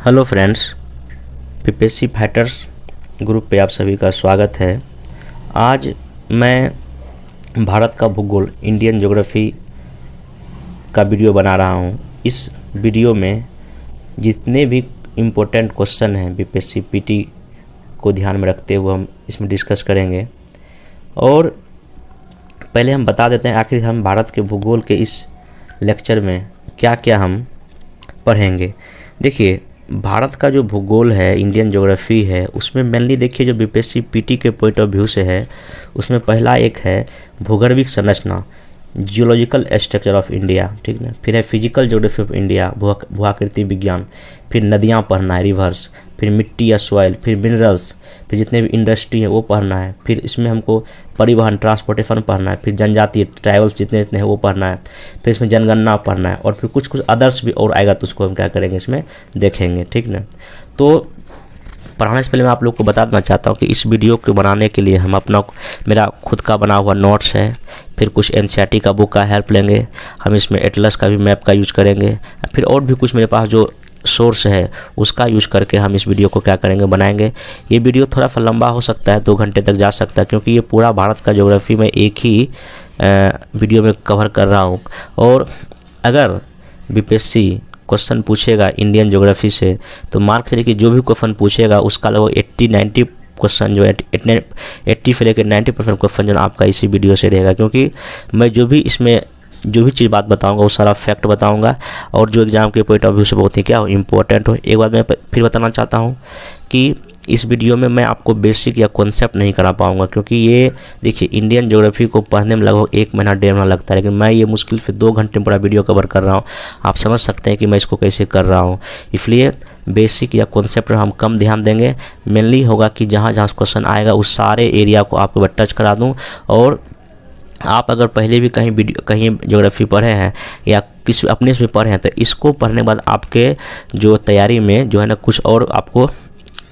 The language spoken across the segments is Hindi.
Hello friends, PPSC fighters group पे आप सभी का स्वागत है। आज मैं भारत का भूगोल इंडियन ज्योग्राफी का वीडियो बना रहा हूँ। इस वीडियो में जितने भी इम्पोर्टेंट क्वेश्चन हैं पीपीएससी पीटी को ध्यान में रखते हुए हम इसमें डिस्कस करेंगे। और पहले हम बता देते हैं आखिर हम भारत के भूगोल के इस लेक्चर में क्या क्या हम पढ़ेंगे। देखिए, भारत का जो भूगोल है, इंडियन ज्योग्राफी है, उसमें मेनली देखिए जो बीपीएससी पीटी के पॉइंट ऑफ व्यू से है, उसमें पहला एक है भूगर्भिक संरचना, जियोलॉजिकल स्ट्रक्चर ऑफ इंडिया, ठीक ना। फिर है फिजिकल ज्योग्राफी ऑफ इंडिया, भूआकृति विज्ञान। फिर नदियाँ पढ़ना है, रिवर्स। फिर मिट्टी या सॉइल। फिर मिनरल्स। फिर जितने भी इंडस्ट्री है वो पढ़ना है। फिर इसमें हमको परिवहन, ट्रांसपोर्टेशन पढ़ना है। फिर जनजातीय ट्राइबल्स जितने जितने हैं वो पढ़ना है। फिर इसमें जनगणना पढ़ना है और फिर कुछ कुछ अदर्स भी और आएगा तो उसको हम क्या करेंगे, इसमें देखेंगे, ठीक ना। तो पढ़ाने से पहले मैं आप लोग को बता देना चाहता हूँ कि इस वीडियो को बनाने के लिए हम मेरा खुद का बना हुआ नोट्स है, फिर कुछ एनसीईआरटी का बुक का हेल्प लेंगे, हम इसमें एटलस का भी मैप का यूज करेंगे, फिर और भी कुछ मेरे पास जो सोर्स है उसका यूज करके हम इस वीडियो को क्या करेंगे, बनाएंगे। ये वीडियो थोड़ा सा लंबा हो सकता है, 2 घंटे तक जा सकता है, क्योंकि ये पूरा भारत का ज्योग्राफी में एक ही वीडियो में कवर कर रहा हूँ। और अगर बीपीएससी क्वेश्चन पूछेगा इंडियन ज्योग्राफी से तो मार्क चलिए कि जो भी क्वेश्चन पूछेगा उसका लगभग 80-90 क्वेश्चन जो है 80 से लेकर 90% क्वेश्चन जो आपका इसी वीडियो से रहेगा, क्योंकि मैं जो भी इसमें जो भी चीज़ बात बताऊंगा वो सारा फैक्ट बताऊंगा और जो एग्ज़ाम के पॉइंट ऑफ व्यू से बहुत ही क्या हो, इम्पोर्टेंट हो। एक बात मैं फिर बताना चाहता हूँ कि इस वीडियो में मैं आपको बेसिक या कॉन्सेप्ट नहीं करा पाऊंगा, क्योंकि ये देखिए इंडियन ज्योग्राफी को पढ़ने में लगभग 1 महीना 1.5 महीना लगता है, लेकिन मैं ये मुश्किल से 2 घंटे में पूरा वीडियो कवर कर रहा हूँ। आप समझ सकते हैं कि मैं इसको कैसे कर रहा हूँ। इसलिए बेसिक या कॉन्सेप्ट पर हम कम ध्यान देंगे। मेनली होगा कि जहाँ जहाँ क्वेश्चन आएगा उस सारे एरिया को आपको टच करा दूँ। और आप अगर पहले भी कहीं ज्योग्राफी पढ़े हैं या किसी अपने से पढ़े हैं तो इसको पढ़ने के बाद आपके जो तैयारी में जो है ना कुछ और आपको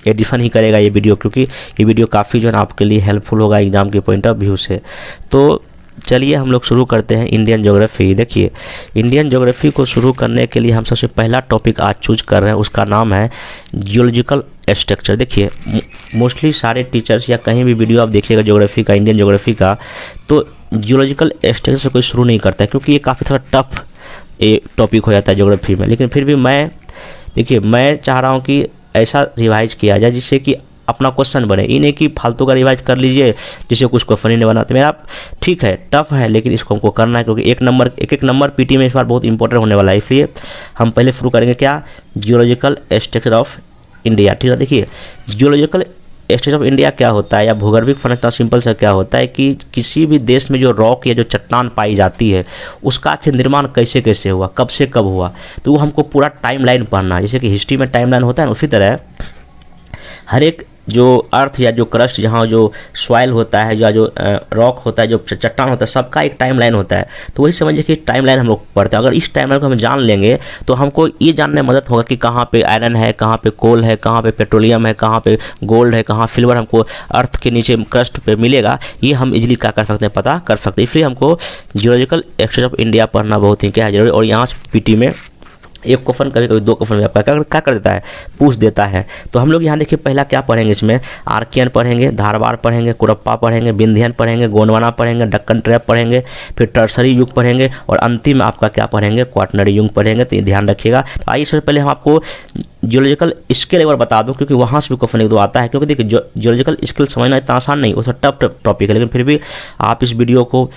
एडिशन ही करेगा ये वीडियो, क्योंकि ये वीडियो काफ़ी जो है ना आपके लिए हेल्पफुल होगा एग्ज़ाम के पॉइंट ऑफ व्यू से। तो चलिए हम लोग शुरू करते हैं इंडियन ज्योग्राफी। देखिए, इंडियन ज्योग्राफी को शुरू करने के लिए हम सबसे पहला टॉपिक आज चूज कर रहे हैं, उसका नाम है जियोलॉजिकल स्ट्रक्चर। देखिए, मोस्टली सारे टीचर्स या कहीं भी वीडियो आप देखिएगा ज्योग्राफी का, इंडियन ज्योग्राफी का, तो जियोलॉजिकल स्ट्रक्चर से कोई शुरू नहीं करता है, क्योंकि ये काफ़ी थोड़ा टफ टॉपिक हो जाता है ज्योग्राफी में। लेकिन फिर भी मैं चाह रहा हूँ कि ऐसा रिवाइज किया जाए जिससे कि अपना क्वेश्चन बने। ये नहीं कि फालतू का रिवाइज कर लीजिए जिससे कुछ क्वेश्चन ही नहीं बना। तो मेरा ठीक है, टफ है, लेकिन इसको हमको करना है, क्योंकि एक एक नंबर पीटी में इस बार बहुत इंपॉर्टेंट होने वाला है। इसलिए हम पहले शुरू करेंगे क्या, जियोलॉजिकल स्ट्रक्चर ऑफ इंडिया, ठीक है। देखिए, जियोलॉजिकल स्ट्रक्चर ऑफ इंडिया क्या होता है या भूगर्भिक संरचना सिंपल सा क्या होता है कि किसी भी देश में जो रॉक या जो चट्टान पाई जाती है उसका आखिर निर्माण कैसे कैसे हुआ, कब से कब हुआ, तो वो हमको पूरा टाइमलाइन पढ़ना है। जैसे कि हिस्ट्री में टाइमलाइन होता है ना, उसी तरह हर एक जो अर्थ या जो क्रस्ट, जहाँ जो सॉइल होता है या जो रॉक होता है, जो चट्टान होता है, सबका एक टाइमलाइन होता है। तो वही समझिए कि टाइमलाइन हम लोग पढ़ते हैं। अगर इस टाइमलाइन को हम जान लेंगे तो हमको ये जानने में मदद होगा कि कहाँ पे आयरन है, कहाँ पे कोल है, कहाँ पे पेट्रोलियम है, कहाँ पे गोल्ड है, कहाँ सिल्वर हमको अर्थ के नीचे क्रस्ट पे मिलेगा। ये हम इजीली क्या कर सकते हैं, पता कर सकते हैं। इसलिए हमको जियोलॉजिकल स्ट्रक्चर ऑफ इंडिया पढ़ना बहुत ही क्या है जरूरी। और यहाँ से पीटी में एक क्वेश्चन, कभी कभी 2 क्वेश्चन में आपका क्या कर देता है, पूछ देता है। तो हम लोग यहाँ देखिए पहला क्या पढ़ेंगे, इसमें आर्कियन पढ़ेंगे, धारवाड़ पढ़ेंगे, कुरप्पा पढ़ेंगे, विंध्यन पढ़ेंगे, गोंडवाना पढ़ेंगे, डक्कन ट्रैप पढ़ेंगे, फिर टर्सरी युग पढ़ेंगे और अंतिम में आपका क्या पढ़ेंगे, क्वाटरनरी युग पढ़ेंगे। तो ये ध्यान रखिएगा। तो आइए सबसे पहले हम आपको जियोलॉजिकल स्केल एक बार बता दूं, क्योंकि वहाँ से भी क्वेश्चन 1-2 आता है। क्योंकि देखिए जियोलॉजिकल स्केल समझना इतना आसान नहीं, उसका टफ टॉपिक है, लेकिन फिर भी आप इस वीडियो को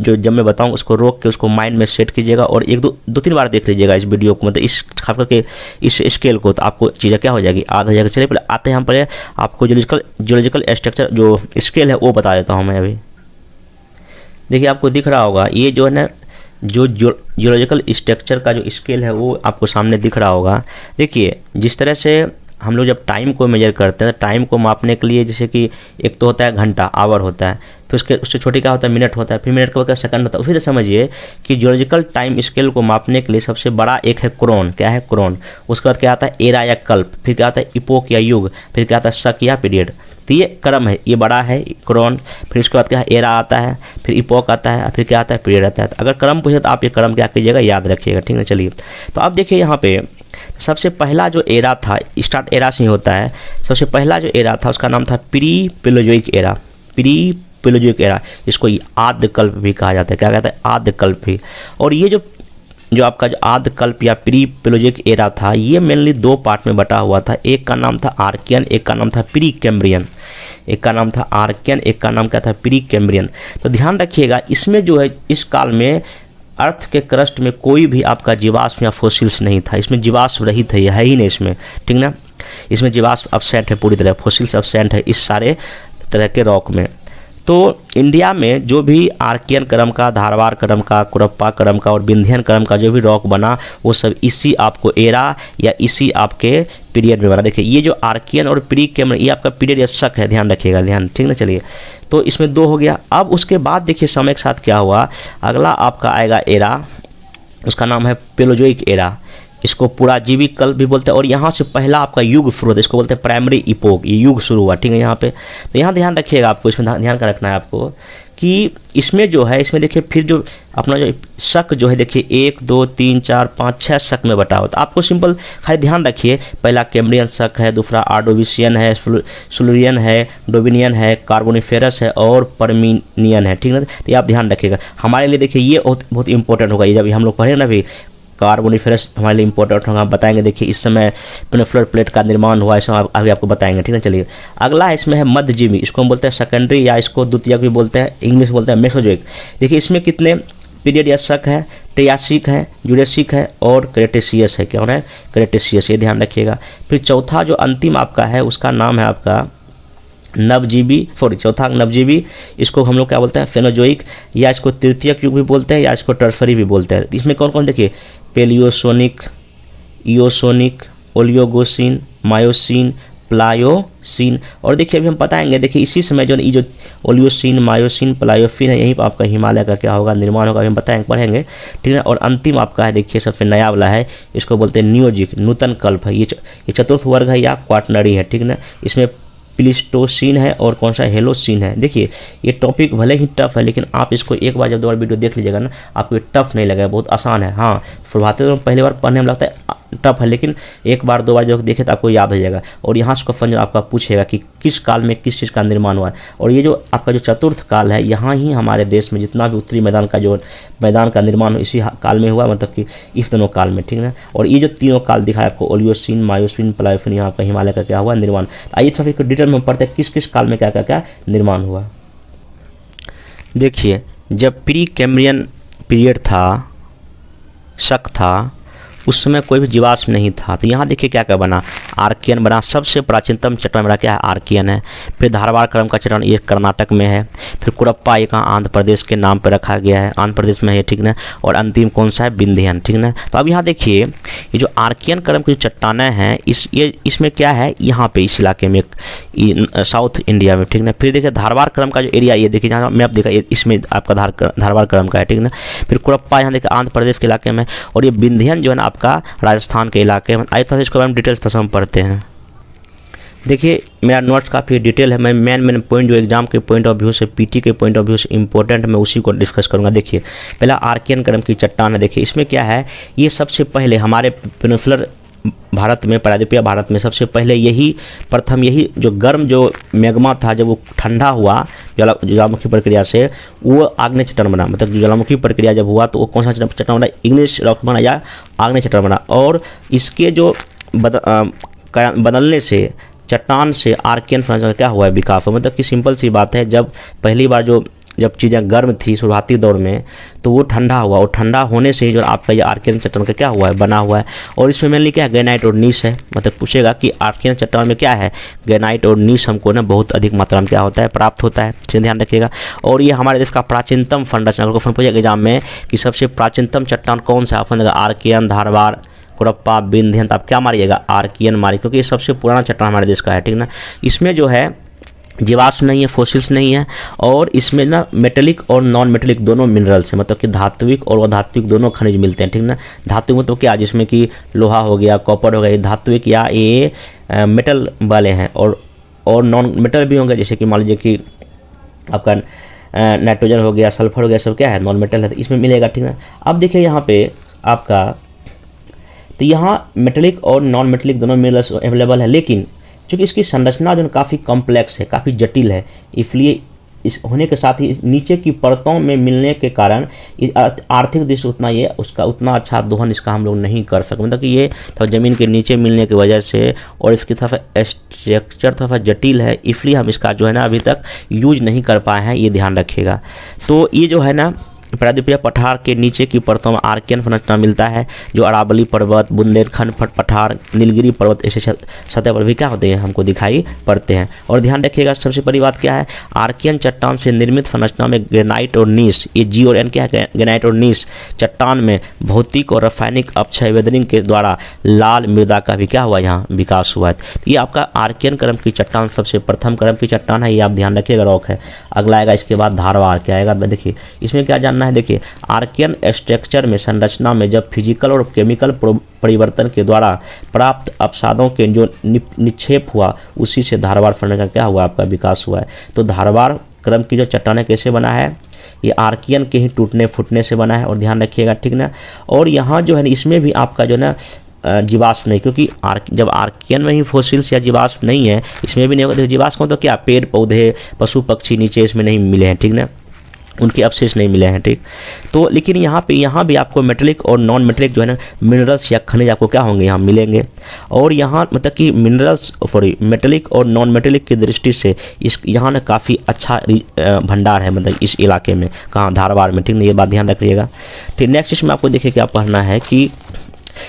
जब मैं बताऊँ उसको रोक के उसको माइंड में सेट कीजिएगा और 1-2-3 बार देख लीजिएगा इस वीडियो को, मतलब इस खास करके इस स्केल को, तो आपको चीज़ें क्या हो जाएगी, याद हो जाएगा। चलिए पहले आते हैं हम पहले आपको जियोलॉजिकल स्ट्रक्चर जो स्केल है वो बता देता हूँ मैं अभी। देखिए, आपको दिख रहा होगा ये जो है ना, जो जियोलॉजिकल स्ट्रक्चर का जो स्केल है वो आपको सामने दिख रहा होगा। देखिए, जिस तरह से हम लोग जब टाइम को मेजर करते हैं, टाइम को मापने के लिए जैसे कि एक तो होता है घंटा, आवर होता है, फिर उससे छोटी क्या होता है, मिनट होता है, फिर मिनट का होता है सेकंड होता है। उसी तरह समझिए कि जियोलॉजिकल टाइम स्केल को मापने के लिए सबसे बड़ा एक है क्रोन। क्या है, क्रोन। उसके बाद क्या आता है, एरा या कल्प, फिर क्या आता है, इपोक या युग, फिर क्या आता है, शक या पीरियड। तो ये क्रम है, ये बड़ा है क्रोन, फिर इसके बाद क्या है, एरा आता है, फिर इपोक आता है, फिर क्या आता है, पीरियड आता है। तो अगर क्रम पूछे तो आप ये क्रम क्या कीजिएगा, याद रखिएगा, ठीक है। चलिए, तो आप देखिए यहाँ पे सबसे पहला जो एरा था, स्टार्ट एरा से ही होता है, सबसे पहला जो एरा था उसका नाम था pre Palaeozoic era. Pre Palaeozoic era, इसको आद्यकल्प भी कहा जाता है। क्या कहता है? आद्यकल्प भी। और ये जो आपका जो आद्यकल्प या प्री पेलोजोइक एरा था, ये मेनली दो पार्ट में बटा हुआ था। एक का नाम था आर्कियन, एक का नाम था प्री कैम्ब्रियन। एक का नाम था आर्कियन, एक का नाम क्या था? Pre Cambrian. तो ध्यान रखिएगा, इसमें जो है इस काल में अर्थ के क्रस्ट में कोई भी आपका जीवाश्म या फोसिल्स नहीं था। इसमें जीवाश्म रहित है, है ही नहीं इसमें, ठीक ना। इसमें जीवाश्म अब्सेंट है पूरी तरह, फोसिल्स अब्सेंट है इस सारे तरह के रॉक में। तो इंडिया में जो भी आर्कियन क्रम का, धारवाड़ क्रम का, कुरप्पा क्रम का और विंध्यन क्रम का जो भी रॉक बना, वो सब इसी आपको एरा या इसी आपके पीरियड में बना। देखिए ये जो आर्कियन और प्री कैम्ब्रियन, ये आपका पीरियड या शक है, ध्यान रखिएगा, ध्यान, ठीक ना। चलिए, तो इसमें दो हो गया। अब उसके बाद देखिए समय के साथ क्या हुआ, अगला आपका आएगा एरा, उसका नाम है पेलोजोइक एरा। इसको पुराजीवी कल्प भी बोलते हैं। और यहाँ से पहला आपका युग शुरू होता है, इसको बोलते हैं प्राइमरी इपोक, ये युग शुरू हुआ, ठीक है। यहाँ पे तो यहाँ ध्यान रखिएगा, आपको इसमें ध्यान का रखना है आपको कि इसमें जो है, इसमें देखिए फिर जो अपना जो शक जो है, देखिए 1 2 3 4 5 6 शक में बटा होता है। आपको सिंपल खाली ध्यान रखिए, पहला कैम्ब्रियन शक है, दूसरा आर्डोविशियन है, सिल्यूरियन है, डोबिनियन है, कार्बोनिफेरस है और परमिनियन है, ठीक है। तो ये आप ध्यान रखिएगा। हमारे लिए देखिए ये बहुत इंपॉर्टेंट होगा, ये जब हम लोग पढ़ेंगे ना भी, कार्बोनिफेरस हमारे लिए इंपॉर्टेंट होगा, बताएंगे। देखिए इस समय पेनिफ्लर प्लेट का निर्माण हुआ, इसमें अभी आपको बताएंगे, ठीक है। चलिए, अगला इसमें है मध्यजीवी, इसको हम बोलते हैं सेकेंडरी या इसको द्वितीयक भी बोलते हैं, इंग्लिश बोलते हैं मेसोजोइक। देखिए इसमें कितने पीरियड या शक है, ट्रियासिक है, जुरेसिक है और क्रेटेशियस है। क्या हो रहा है? क्रेटेशियस, ये ध्यान रखिएगा। फिर चौथा जो अंतिम आपका है, उसका नाम है आपका नवजीवी, चौथा नवजीवी, इसको हम लोग क्या बोलते हैं? फेनोजोइक, या इसको तृतीयक युग भी बोलते हैं, या इसको टर्फरी भी बोलते हैं। इसमें कौन कौन, देखिए पेलियोसोनिक, इयोसोनिक, ओलियोगोसिन, मायोसिन, प्लायोसिन। और देखिए अभी हम बताएंगे, देखिए इसी समय जो ये जो ओलियोसिन, मायोसिन, प्लायोफिन है, यहीं पर आपका हिमालय का क्या होगा? निर्माण होगा, हम बताएंगे, पढ़ेंगे, ठीक है। और अंतिम आपका है, देखिए सबसे नया वाला है, इसको बोलते हैं नियोजिक, नूतन कल्प है। ये चतुर्थ वर्ग है या क्वाटनरी है, ठीक है ना। इसमें प्लिस्टोसिन है और कौन सा? हेलोसिन है। देखिए ये टॉपिक भले ही टफ है, लेकिन आप इसको एक बार जब 2 बार वीडियो देख लीजिएगा ना, आपको ये टफ नहीं लगेगा, बहुत आसान है। हाँ, शुरुआती तो पहली बार पढ़ने में लगता है टफ है, लेकिन एक बार 2 बार जब देखे तो आपको याद हो जाएगा। और यहाँ से क्वेश्चन आपका पूछेगा कि किस काल में किस चीज़ का निर्माण हुआ है। और ये जो आपका जो चतुर्थ काल है, यहाँ ही हमारे देश में जितना भी उत्तरी मैदान का निर्माण इसी काल में हुआ, मतलब कि इस दोनों काल में, ठीक है। और ये जो तीनों काल दिखाया आपको, ओलियोसिन, मायोसिन, प्लायोफिन, यहाँ आपका हिमालय का क्या हुआ? निर्माण। आइए सब एक डिटेल में पढ़ते हैं किस किस काल में क्या क्या क्या निर्माण हुआ। देखिए जब प्री कैम्ब्रियन पीरियड था, शक था, उस समय कोई भी जीवाश्म नहीं था। तो यहाँ देखिए क्या क्या बना, आर्कियन बना, सबसे प्राचीनतम चट्टान बना क्या है? आर्कियन है। फिर धारवाड़ क्रम का चट्टान, ये कर्नाटक में है। फिर कुरप्पा, ये कहाँ? आंध्र प्रदेश के नाम पर रखा गया है, आंध्र प्रदेश में है, ठीक ना। और अंतिम कौन सा है? विंध्यन, ठीक ना। तो अब यहाँ देखिए ये जो आर्कियन क्रम की जो चट्टानें हैं, इसमें क्या है? यहाँ पे इस इलाके में, साउथ इंडिया में, ठीक ना। फिर देखिए धारवाड़ क्रम का जो एरिया, ये देखिए जहाँ मैप देखा, इसमें आपका धारवाड़ क्रम का है, ठीक ना। फिर कुरप्पा यहाँ देखिए आंध्र प्रदेश के इलाके में, और ये विंध्यन जो है ना आपका राजस्थान के इलाके में। आइए तो इसको हम डिटेल्स तो हम पढ़ते हैं। देखिए मेरा नोट्स काफ़ी डिटेल है, मैं मेन पॉइंट जो एग्जाम के पॉइंट ऑफ व्यू से, पीटी के पॉइंट ऑफ व्यू से इंपॉर्टेंट, मैं उसी को डिस्कस करूंगा। देखिए पहला आर्कियन क्रम की चट्टान है। देखिए इसमें क्या है, ये सबसे पहले हमारे पेनिनसुलर भारत में, प्रायद्वीपीय भारत में सबसे पहले यही जो गर्म जो मैग्मा था, जब वो ठंडा हुआ ज्वालामुखी प्रक्रिया से, वो आग्नेय चट्टान बना। मतलब ज्वालामुखी प्रक्रिया जब हुआ तो वो कौन सा चट्टान बना? इग्नियस रॉक बना या आग्नेय चट्टान बना। और इसके जो बदलने से चट्टान से आर्कियन फॉर्मेशन क्या हुआ है? विकास। मतलब कि सिंपल सी बात है, जब पहली बार जब चीज़ें गर्म थी शुरुआती दौर में, तो वो ठंडा हुआ, और ठंडा होने से ही जो आपका ये आर्कियन चट्टान का क्या हुआ है? बना हुआ है। और इसमें मेनली क्या है? ग्रेनाइट और नीस है। मतलब पूछेगा कि आर्कियन चट्टान में क्या है? ग्रेनाइट और नीस हमको ना बहुत अधिक मात्रा में क्या होता है? प्राप्त होता है, ठीक, ध्यान रखिएगा। और ये हमारे देश का प्राचीनतम फंडस, अगर क्वेश्चन पूछेगा एग्जाम में कि सबसे प्राचीनतम चट्टान कौन सा? अपन आर्कियन, धारवाड़, कुरप्पा, विंध्यन, तो आप क्या मारिएगा? आर्कियन मारिए, क्योंकि ये सबसे पुराना चट्टान हमारे देश का है, ठीक ना। इसमें जो है जीवाश्म नहीं है, फोसिल्स नहीं है, और इसमें ना मेटेलिक और नॉन मेटेलिक दोनों मिनरल्स हैं। मतलब कि धात्विक और अधात्विक दोनों खनिज मिलते हैं, ठीक ना। धात्विक मतलब क्या? जिसमें कि लोहा हो गया, कॉपर हो गया, ये धात्विक या ये मेटल वाले हैं। और नॉन मेटल भी होंगे, जैसे कि मान लीजिए कि आपका नाइट्रोजन हो गया, सल्फर हो गया, सब क्या है? नॉन मेटल है, तो इसमें मिलेगा, ठीक ना। अब देखिए यहाँ पे आपका तो यहाँ मेटेलिक और नॉन मेटेलिक दोनों मिनरल्स अवेलेबल है, लेकिन चूँकि इसकी संरचना जो है काफ़ी कॉम्प्लेक्स है, काफ़ी जटिल है, इसलिए इस होने के साथ ही नीचे की परतों में मिलने के कारण आर्थिक दृष्टि से उतना ये उसका उतना अच्छा दोहन इसका हम लोग नहीं कर सकते, मतलब कि ये तो ज़मीन के नीचे मिलने की वजह से और इसकी थोड़ा स्ट्रक्चर थोड़ा जटिल है, इसलिए हम इसका जो है ना अभी तक यूज नहीं कर पाए हैं, ये ध्यान रखिएगा। तो ये जो है ना प्रायद्वीपीय पठार के नीचे की परतों में आर्कियन संरचना मिलता है, जो अरावली पर्वत, बुंदेलखंड पठार, नीलगिरी पर्वत ऐसे सतह पर भी क्या होते हैं हमको दिखाई पड़ते हैं। और ध्यान रखिएगा सबसे बड़ी बात क्या है, आर्कियन चट्टान से निर्मित संरचना में ग्रेनाइट और नीस, ये जी और एन क्या है, ग्रेनाइट और नीस चट्टान में भौतिक और रासायनिक अपक्षय वेदरिंग के द्वारा लाल मृदा का भी क्या हुआ यहाँ विकास हुआ है। तो ये आपका आर्कियन क्रम की चट्टान सबसे प्रथम क्रम की चट्टान है, ये आप ध्यान रखिएगा, रॉक है। अगला आएगा इसके बाद धारवाड़ क्या आएगा, देखिए इसमें क्या जानना है। देखिए आर्कियन स्ट्रक्चर में संरचना में जब फिजिकल और केमिकल परिवर्तन के द्वारा प्राप्त अपसादों के जो निक्षेप हुआ, उसी से धारवाड़ संरचना क्या हुआ आपका विकास हुआ है। तो धारवाड़ क्रम की जो चट्टानें कैसे बना है, ये आर्कियन के ही टूटने फूटने से बना है, और ध्यान रखिएगा, ठीक ना। और यहाँ जो है इसमें भी आपका जो है ना जीवाश्म नहीं, क्योंकि जब आर्कियन में ही फोसिल्स या जीवाश्म नहीं है, इसमें भी नहीं होगा। जीवाश्म तो क्या पेड़ पौधे पशु पक्षी नीचे इसमें नहीं मिले हैं, ठीक ना, उनके अवशेष नहीं मिले हैं, ठीक। तो लेकिन यहाँ भी आपको मेटेलिक और नॉन मेटेलिक जो है ना मिनरल्स या खनिज आपको क्या होंगे यहाँ मिलेंगे। और यहाँ मतलब कि मेटेलिक और नॉन मेटेलिक की दृष्टि से इस यहाँ ना काफ़ी अच्छा भंडार है, मतलब इस इलाके में, कहाँ, धारवाड़ में, ठीक ना, ये बात ध्यान रखिएगा। ठीक, नेक्स्ट इसमें आपको देखिए क्या पढ़ना है कि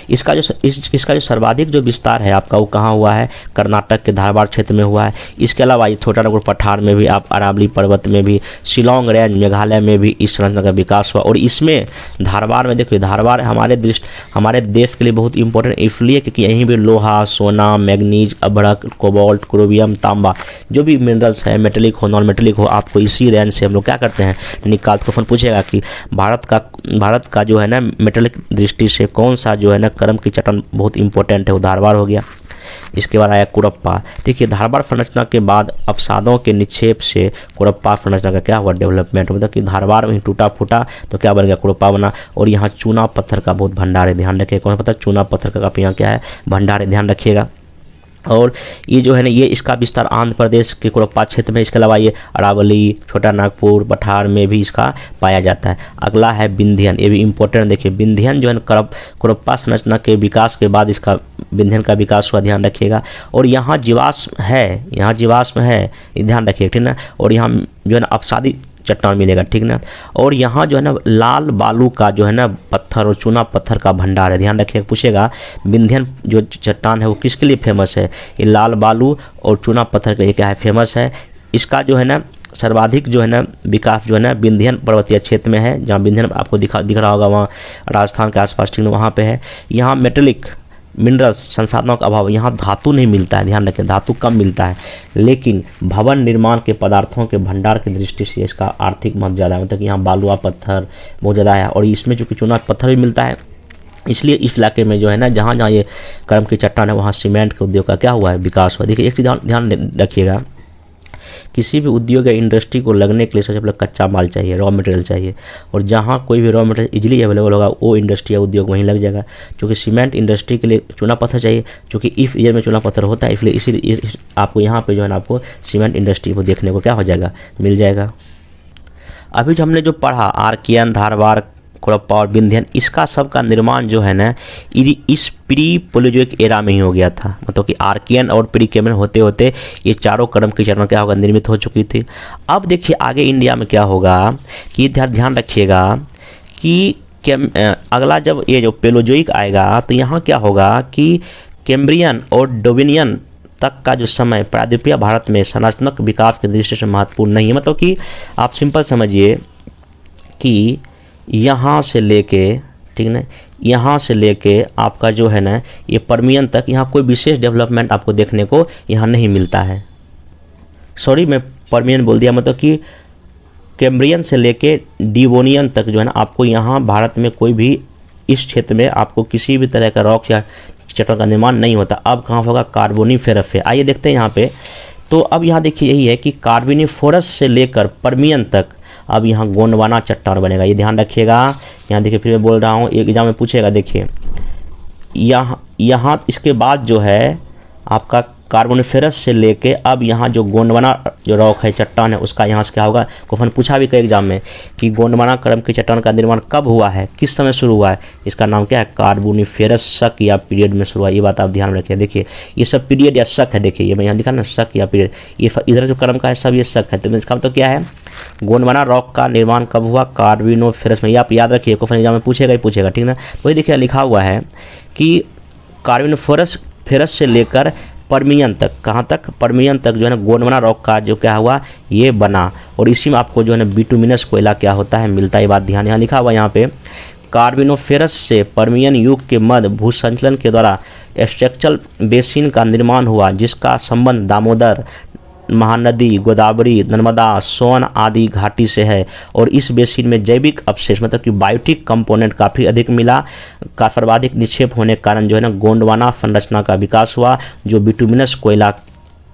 इसका जो सर्वाधिक जो विस्तार है आपका वो कहाँ हुआ है, कर्नाटक के धारवाड़ क्षेत्र में हुआ है। इसके अलावा ये छोटानागपुर पठार में भी, आप अरावली पर्वत में भी, शिलोंग रेंज मेघालय में भी इस संरचना का विकास हुआ। और इसमें धारवाड़ में देखिए, धारवाड़ हमारे देश के लिए बहुत इंपॉर्टेंट इसलिए क्योंकि यहीं भी लोहा, सोना, मैग्नीज, अभ्रक, कोबाल्ट, क्रोमियम, तांबा जो भी मिनरल्स है, मेटेलिक हो नॉन मेटेलिक हो, आपको इसी रेंज से हम लोग क्या करते हैं निकाल। क्वेश्चन पूछेगा कि भारत का जो है ना मेटेलिक दृष्टि से कौन सा जो है ना क्रम की चट्टान बहुत इंपॉर्टेंट है, वो धारवाड़ हो गया। इसके बाद आया कुरप्पा। देखिए धारवाड़ संरचना के बाद अपसादों के निक्षेप से कुरप्पा संरचना का क्या हुआ डेवलपमेंट, मतलब कि धारवाड़ में टूटा फूटा तो क्या बन गया, कुरप्पा बना। और यहाँ चूना पत्थर का बहुत भंडार है, ध्यान रखिए, कौन पता चूना पत्थर का काफ़ी यहाँ क्या है भंडार है, ध्यान रखिएगा। और ये जो है ना ये इसका विस्तार आंध्र प्रदेश के कुरप्पा क्षेत्र में, इसके अलावा ये अरावली, छोटा नागपुर पठार में भी इसका पाया जाता है। अगला है विंध्यन, ये भी इंपॉर्टेंट, देखिए विंध्यन जो है कुरप्पा संरचना के विकास के बाद इसका विंध्यन का विकास हुआ, ध्यान रखिएगा। और यहाँ जीवाश्म है, ये ध्यान रखिए, ठीक ना। और यहाँ जो है ना अपसादी चट्टान मिलेगा, ठीक ना। और यहाँ जो है ना लाल बालू का जो है ना पत्थर और चूना पत्थर का भंडार है, ध्यान रखिए। पूछेगा विंध्यन जो चट्टान है वो किसके लिए फेमस है, ये लाल बालू और चूना पत्थर के लिए क्या है फेमस है। इसका जो है ना सर्वाधिक जो है ना विकास जो है ना विंध्यन पर्वतीय क्षेत्र में है, जहाँ विंध्यन आपको दिख रहा होगा, वहाँ राजस्थान के आसपास, ठीक ना, वहाँ पे है। यहाँ मेटेलिक मिनरल्स संसाधनों का अभाव, यहाँ धातु नहीं मिलता है, ध्यान रखें, धातु कम मिलता है, लेकिन भवन निर्माण के पदार्थों के भंडार की दृष्टि से इसका आर्थिक महत्व ज़्यादा है, मतलब कि यहाँ बालुआ पत्थर बहुत ज़्यादा है। और इसमें चूँकि चूना पत्थर भी मिलता है, इसलिए इस इलाके में जो है ना जहाँ जहाँ ये क्रम की चट्टान है वहाँ सीमेंट के उद्योग का क्या हुआ है विकास हुआ। देखिए एक चीज़ ध्यान रखिएगा, किसी भी उद्योग या इंडस्ट्री को लगने के लिए सबसे पहले कच्चा माल चाहिए, रॉ मटेरियल चाहिए। और जहाँ कोई भी रॉ मटेरियल इजीली अवेलेबल होगा वो इंडस्ट्री या उद्योग वहीं लग जाएगा। क्योंकि सीमेंट इंडस्ट्री के लिए चूना पत्थर चाहिए, क्योंकि इस एरिया में चूना पत्थर होता है, इसलिए इसीलिए आपको यहाँ पे जो है ना आपको सीमेंट इंडस्ट्री को देखने को क्या हो जाएगा, मिल जाएगा। अभी जो हमने जो पढ़ा आर्कियन, धारवाड़, कुरप्पा और विंध्यन, इसका सब का निर्माण जो है ना इस प्री पोलोजोइक एरा में ही हो गया था, मतलब कि आर्कियन और प्री कैम्ब्रियन होते होते ये चारों क्रम की चट्टान क्या होगा निर्मित हो चुकी थी। अब देखिए आगे इंडिया में क्या होगा कि ध्यान रखिएगा कि अगला जब ये जो पेलोजोइक आएगा तो यहाँ क्या होगा कि कैम्ब्रियन और डोविनियन तक का जो समय प्रायद्वीपीय भारत में संरचनात्मक विकास की दृष्टि से महत्वपूर्ण नहीं है। मतलब कि आप सिंपल समझिए कि यहाँ से लेके, ठीक ना, यहाँ से लेके आपका जो है ना ये पर्मियन तक यहाँ कोई विशेष डेवलपमेंट आपको देखने को यहाँ नहीं मिलता है। सॉरी मैं पर्मियन बोल दिया, मतलब कि कैम्ब्रियन से लेके डिवोनियन तक जो है ना आपको यहाँ भारत में कोई भी इस क्षेत्र में आपको किसी भी तरह का रॉक या चट्टान का निर्माण नहीं होता। अब कहाँ होगा, कार्बोनिफेरस है। आइए देखते हैं यहाँ पे। तो अब यहाँ देखिए यही है कि कार्बोनिफेरस से लेकर पर्मियन तक अब यहाँ गोंडवाना चट्टान बनेगा, ये ध्यान रखिएगा। यहाँ देखिए फिर मैं बोल रहा हूँ, एक एग्जाम में पूछेगा, देखिए यहाँ इसके बाद जो है आपका कार्बोनिफेरस से लेके अब यहाँ जो गोंडवाना जो रॉक है, चट्टान है, उसका यहाँ से क्या होगा, क्वेश्चन पूछा भी कई एग्जाम में कि गोंडवाना क्रम की चट्टान का निर्माण कब हुआ है, किस समय शुरू हुआ है। इसका नाम क्या है, कार्बोनिफेरस शक या पीरियड में शुरू हुआ। ये बात आप ध्यान में रखिए। देखिए ये सब पीरियड या शक है। देखिए ये मैं यहाँ लिखा ना, शक या पीरियड, ये इधर जो क्रम का है सब ये शक है। तो इसका मतलब क्या है, गोंडवाना रॉक का निर्माण कब हुआ, कार्बोनिफेरस में। ये आप याद रखिए, क्वेश्चन एग्जाम में पूछेगा ही पूछेगा, ठीक ना। तो ये देखिए लिखा हुआ है कि कार्बोनिफेरस से लेकर परमियन तक, कहाँ तक, परमियन तक जो है ना गोंडवाना रॉक का जो क्या हुआ ये बना। और इसी में आपको जो है ना बिटुमिनस कोयला क्या होता है, मिलता है। ये बात ध्यान, यहाँ लिखा हुआ यहाँ पे कार्बोनिफेरस से परमियन युग के मध्य भूसंचलन के द्वारा स्ट्रक्चरल बेसिन का निर्माण हुआ, जिसका संबंध दामोदर महानदी, गोदावरी, नर्मदा, सोन आदि घाटी से है। और इस बेसिन में जैविक अवशेष मतलब कि बायोटिक कंपोनेंट काफ़ी अधिक मिला, का सर्वाधिक निक्षेप होने के कारण जो है ना गोंडवाना संरचना का विकास हुआ, जो बिटुमिनस कोयला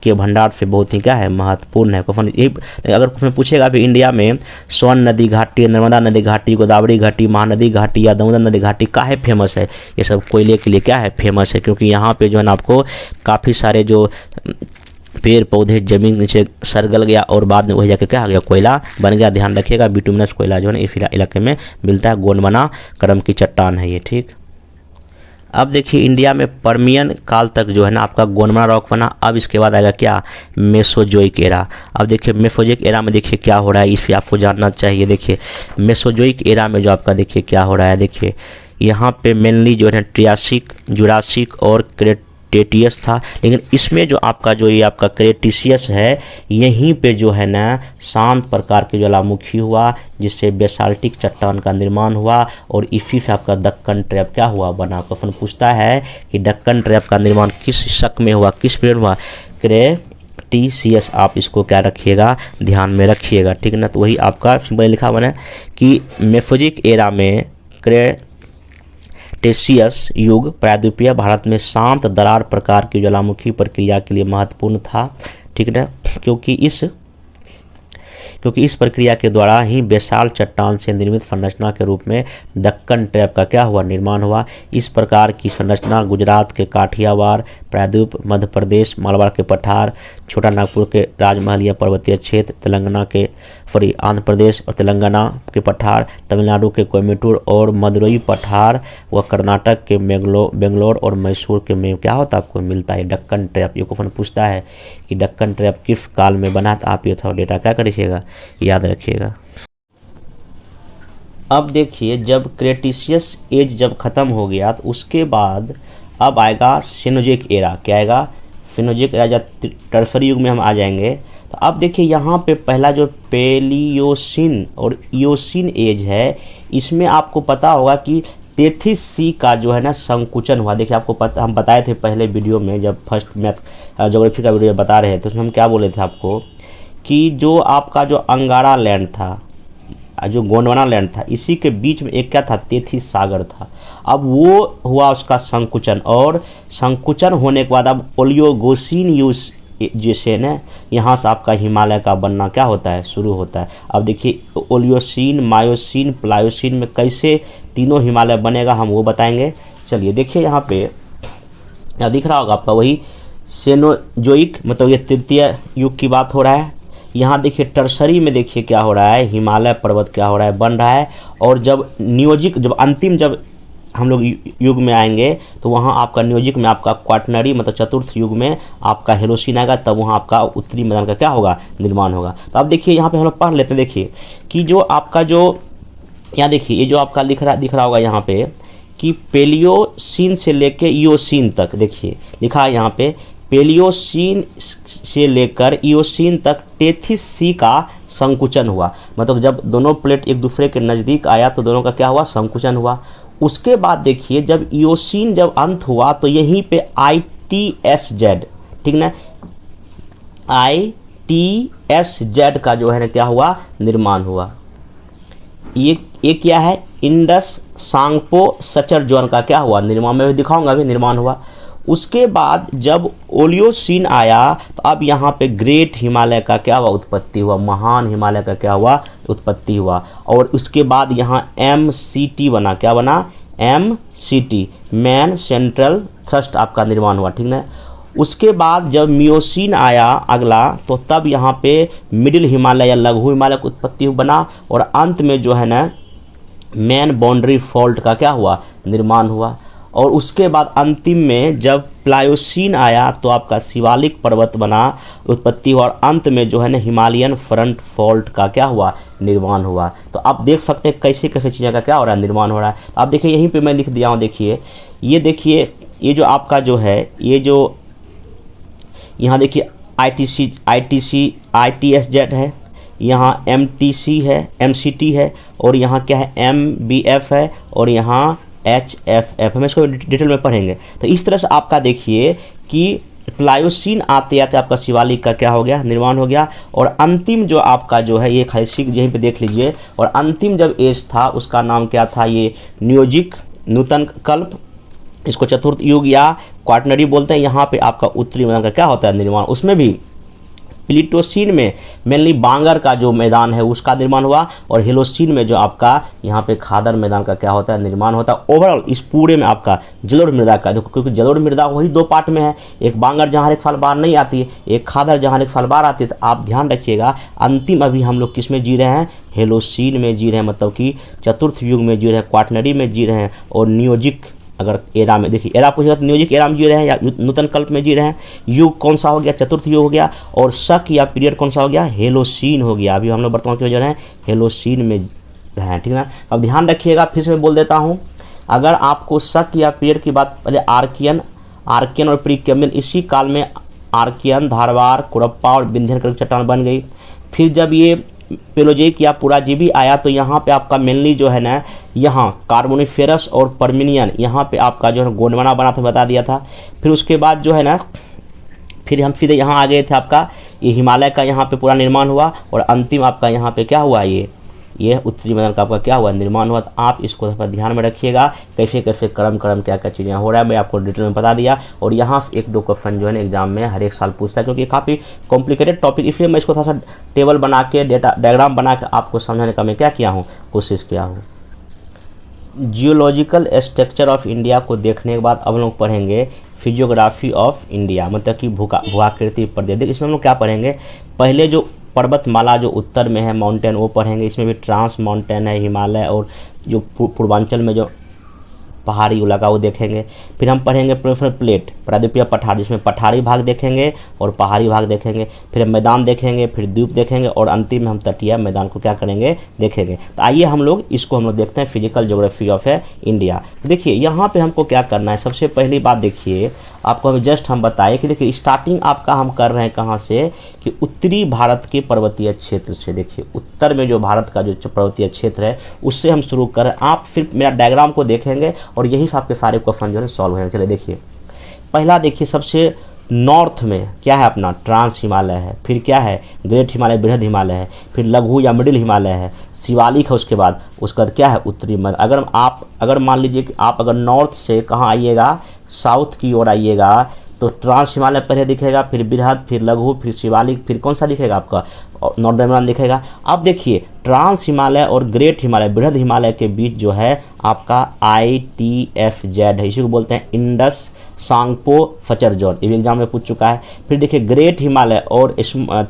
के भंडार से बहुत ही क्या है, महत्वपूर्ण है। अगर क्वेश्चन पूछेगा भी इंडिया में सोन नदी घाटी, नर्मदा नदी घाटी, गोदावरी घाटी, महानदी घाटी या दामोदर नदी घाटी काहे फेमस है, ये सब कोयले के लिए क्या है, फेमस है। क्योंकि यहाँ पे जो है ना आपको काफ़ी सारे जो पेड़ पौधे जमीन नीचे सरगल गया और बाद में वही जाके क्या आ गया, कोयला बन गया। ध्यान रखिएगा बिटुमिनस कोयला जो है ना इस इलाके में मिलता है। गोंडवाना क्रम की चट्टान है ये, ठीक। अब देखिए इंडिया में परमियन काल तक जो है ना आपका गोंडवाना रॉक बना। अब इसके बाद आएगा क्या, मेसोजोइक एरा। अब देखिए मेसोजोइक एरा में देखिए क्या हो रहा है, इसे आपको जानना चाहिए। देखिए मेसोजोइक एरा में जो आपका देखिए क्या हो रहा है, देखिए यहाँ पे मेनली जो है ट्रियासिक, जुरासिक और क्रेटेशियस था। लेकिन इसमें जो आपका जो ये आपका क्रेटेशियस है, यहीं पे जो है ना शांत प्रकार के ज्वालामुखी हुआ, जिससे बेसाल्टिक चट्टान का निर्माण हुआ। और इसी से आपका दक्कन ट्रैप क्या हुआ, बना। क्वेश्चन पूछता है कि दक्कन ट्रैप का निर्माण किस शक में हुआ, किस पीरियड हुआ, क्रेटेशियस। आप इसको क्या रखिएगा, ध्यान में रखिएगा, ठीक ना। तो वही आपका सिंपल लिखा हुआ है कि मेसोजोइक एरा में क्रेटेशियस युग प्रायद्वीपीय भारत में शांत दरार प्रकार की ज्वालामुखी प्रक्रिया के लिए महत्वपूर्ण था, ठीक ना। क्योंकि इस प्रक्रिया के द्वारा ही बेसाल चट्टान से निर्मित संरचना के रूप में दक्कन ट्रैप का क्या हुआ, निर्माण हुआ। इस प्रकार की संरचना गुजरात के काठियावाड़, प्रायद्वीप, मध्य प्रदेश, मालवा के पठार, छोटा नागपुर के राजमहलिया पर्वतीय क्षेत्र, आंध्र प्रदेश और तेलंगाना के पठार, तमिलनाडु के कोयम्बटूर और मदुरई पठार व कर्नाटक के बेंगलोर और मैसूर के में क्या होता है, आपको मिलता है दक्कन ट्रैप। ये क्वेश्चन पूछता है कि दक्कन ट्रैप किस काल में बना, तो आप ये थोड़ा डेटा क्या करिएगा, याद रखिएगा। अब देखिए जब क्रेटेशियस एज जब खत्म हो गया तो उसके बाद अब आएगा सीनोजोइक एरा। क्या आएगा, सीनोजोइक एरा। जब टर्सरी युग में हम आ जाएंगे तो अब देखिए यहाँ पे पहला जो पेलियोसिन और इयोसिन एज है, इसमें आपको पता होगा कि तेथिस सी का जो है ना संकुचन हुआ। देखिए आपको पता, हम बताए थे पहले वीडियो में जब फर्स्ट मैथ ज्योग्राफी का वीडियो बता रहे थे, उसमें हम क्या बोले थे आपको कि जो आपका जो अंगारा लैंड था, जो गोंडवाना लैंड था, इसी के बीच में एक क्या था, तेथिस सागर था। अब वो हुआ उसका संकुचन, और संकुचन होने के बाद अब ओलियोगोसिन यूज जैसे ना यहाँ से आपका हिमालय का बनना क्या होता है, शुरू होता है। अब देखिए ओलियोसिन, मायोसिन, प्लायोसिन में कैसे तीनों हिमालय बनेगा, हम वो बताएंगे। चलिए देखिए यहाँ पे दिख रहा होगा आपका वही सेनोजोइक, मतलब ये तृतीय युग की बात हो रहा है। यहाँ देखिए टर्सरी में देखिए क्या हो रहा है, हिमालय पर्वत क्या हो रहा है, बन रहा है। और जब नियोजिक, जब अंतिम जब हम लोग युग में आएंगे तो वहाँ आपका नियोजिक में आपका क्वाटनरी मतलब चतुर्थ युग में आपका हेलोसिन आएगा, तब वहाँ आपका उत्तरी मैदान का क्या होगा, निर्माण होगा। तो अब देखिए यहाँ पे हम लोग पढ़ लेते हैं। देखिए कि जो आपका जो यहाँ देखिए ये जो आपका दिख रहा होगा यहाँ पे कि पेलियोसिन से लेकर इयोसिन तक, देखिए लिखा है यहाँ पे पेलियोसिन से लेकर इयोसिन तक तेथिस सी का संकुचन हुआ। मतलब जब दोनों प्लेट एक दूसरे के नज़दीक आया तो दोनों का क्या हुआ, संकुचन हुआ। उसके बाद देखिए जब इयोसिन जब अंत हुआ तो यहीं पे ITSZ, ठीक ना, ITSZ का जो है ना क्या हुआ, निर्माण हुआ। ये क्या है, इंडस सांगपो सचर जोन का क्या हुआ, निर्माण। में दिखाऊंगा अभी, निर्माण हुआ। उसके बाद जब ओलियोसिन आया तो अब यहाँ पे ग्रेट हिमालय का क्या हुआ, उत्पत्ति हुआ। महान हिमालय का क्या हुआ, उत्पत्ति हुआ। और उसके बाद यहाँ MCT बना, क्या बना, MCT मैन सेंट्रल थ्रस्ट आपका निर्माण हुआ, ठीक ना। उसके बाद जब मियोसीन आया अगला, तो तब यहाँ पे मिडिल हिमालय या लघु हिमालय की उत्पत्ति बना, और अंत में जो है ना मेन बाउंड्री फॉल्ट का क्या हुआ, निर्माण हुआ। और उसके बाद अंतिम में जब प्लायोसीन आया तो आपका शिवालिक पर्वत बना, उत्पत्ति हुआ, और अंत में जो है ना हिमालयन फ्रंट फॉल्ट का क्या हुआ, निर्माण हुआ। तो आप देख सकते हैं कैसे कैसे चीज़ों का क्या हो रहा है, निर्माण हो रहा है। आप देखिए यहीं पे मैं लिख दिया हूँ, देखिए ये देखिए, ये जो आपका जो है, ये जो यहाँ देखिए ITSZ है, यहाँ MTC है, MCT है, और यहाँ क्या है MBF है, और यहाँ HFF। हम इसको डिटेल में पढ़ेंगे। तो इस तरह से आपका देखिए कि प्लायोसीन आते आते आपका शिवालिक का क्या हो गया, निर्माण हो गया। और अंतिम जो आपका जो है, ये खाली सीख यहीं पे देख लीजिए, और अंतिम जब एज था उसका नाम क्या था, ये नियोजिक नूतन कल्प, इसको चतुर्थ युग या क्वाटनरी बोलते हैं। यहाँ पे आपका उत्तरी मैदान का क्या होता है, निर्माण। उसमें भी प्लीटोसीन में मेनली बांगर का जो मैदान है उसका निर्माण हुआ, और हेलोसीन में जो आपका यहाँ पे खादर मैदान का क्या होता है, निर्माण होता है। ओवरऑल इस पूरे में आपका जलोढ़ मृदा का देखो, क्योंकि जलोढ़ मृदा वही दो पार्ट में है, एक बांगर जहाँ हर एक साल बाढ़ नहीं आती है, एक खादर जहाँ हर एक साल बाढ़ आती है। तो आप ध्यान रखिएगा, अंतिम अभी हम लोग किस में जी रहे हैं, हेलोसीन में जी रहे हैं, मतलब कि चतुर्थ युग में जी रहे हैं, क्वाटनरी में जी रहे हैं, और नियोजिक अगर एरा में देखिए, एरा पूछेगा तो नियोजिक एरा में जी रहे हैं या नूतन कल्प में जी रहे हैं। युग कौन सा हो गया, चतुर्थ युग हो गया। और शक या पीरियड कौन सा हो गया, हेलोसीन हो गया। अभी हम लोग वर्तमान के जो है हेलोसीन में हैं, ठीक है। अब ध्यान रखिएगा, फिर से मैं बोल देता हूँ, अगर आपको शक या पीरियड की बात, पहले आर्कियन और प्रीकैम्बियन, इसी काल में आर्कियन, धारवाड़, कुरप्पा और विंध्यन चट्टान बन गई। फिर जब ये पेलोजेइक या पुराजीवी आया तो यहाँ पे आपका मेनली जो है ना, यहाँ कार्बोनिफेरस और पर्मिनियन, यहाँ पे आपका जो है गोंडवाना बना था, बता दिया था। फिर उसके बाद जो है ना, फिर हम सीधे यहाँ आ गए थे, आपका ये हिमालय का यहाँ पे पूरा निर्माण हुआ, और अंतिम आपका यहाँ पे क्या हुआ, ये उत्तरी मैदान का आपका क्या हुआ, निर्माण हुआ। तो आप इसको ध्यान में रखिएगा, कैसे कैसे क्रम क्या क्या चीज़ें हो रहा है, मैं आपको डिटेल में बता दिया। और यहाँ एक दो क्वेश्चन जो है ना एग्जाम में हर एक साल पूछता है, क्योंकि काफ़ी कॉम्प्लिकेटेड टॉपिक, इसलिए मैं इसको थोड़ा सा टेबल बना के, डेटा डायग्राम बना के आपको समझाने का मैं क्या किया हूँ, कोशिश किया हूँ। जियोलॉजिकल स्ट्रक्चर ऑफ इंडिया को देखने के बाद अब हम लोग पढ़ेंगे फिजियोग्राफी ऑफ इंडिया, मतलब कि भूआकृति प्रदेश। इसमें हम लोग क्या पढ़ेंगे, पहले जो पर्वतमाला जो उत्तर में है, माउंटेन, वो पढ़ेंगे। इसमें भी ट्रांस माउंटेन है, हिमालय, और जो पूर्वांचल में जो पहाड़ी इलाका वो देखेंगे। फिर हम पढ़ेंगे प्रेफर प्लेट, प्रायद्वीपीय पठार, जिसमें पठारी भाग देखेंगे और पहाड़ी भाग देखेंगे। फिर हम मैदान देखेंगे, फिर द्वीप देखेंगे, और अंतिम में हम तटीय मैदान को क्या करेंगे, देखेंगे। तो आइए हम लोग इसको देखते हैं, फिजिकल ज्योग्राफी ऑफ इंडिया। देखिए यहाँ पे हमको क्या करना है, सबसे पहली बात देखिए, आपको अभी जस्ट हम बताए कि देखिए स्टार्टिंग आपका हम कर रहे हैं कहाँ से, कि उत्तरी भारत के पर्वतीय क्षेत्र से। देखिए उत्तर में जो भारत का जो पर्वतीय क्षेत्र है उससे हम शुरू कर रहे हैं। आप फिर मेरा डायग्राम को देखेंगे और यही से आपके सारे क्वेश्चन जो है सॉल्व होंगे। चलिए देखिए, पहला देखिए, सबसे नॉर्थ में क्या है अपना, ट्रांस हिमालय है। फिर क्या है, ग्रेट हिमालय, बृहद हिमालय है। फिर लघु या मिडिल हिमालय है, शिवालिक है। उसके बाद क्या है, उत्तरी मध्य। अगर मान लीजिए कि आप अगर नॉर्थ से कहाँ आइएगा, साउथ की ओर आइएगा, तो ट्रांस हिमालय पहले दिखेगा, फिर बृहद, फिर लघु, फिर शिवालिक, फिर कौन सा दिखेगा आपका, नॉर्दर्न हिमालय दिखेगा। अब देखिए ट्रांस हिमालय और ग्रेट हिमालय, बृहद हिमालय के बीच जो है आपका ITFZ है, इसी को बोलते हैं इंडस सांगपो फचर जोन, ये एग्जाम में पूछ चुका है। फिर देखिए ग्रेट हिमालय और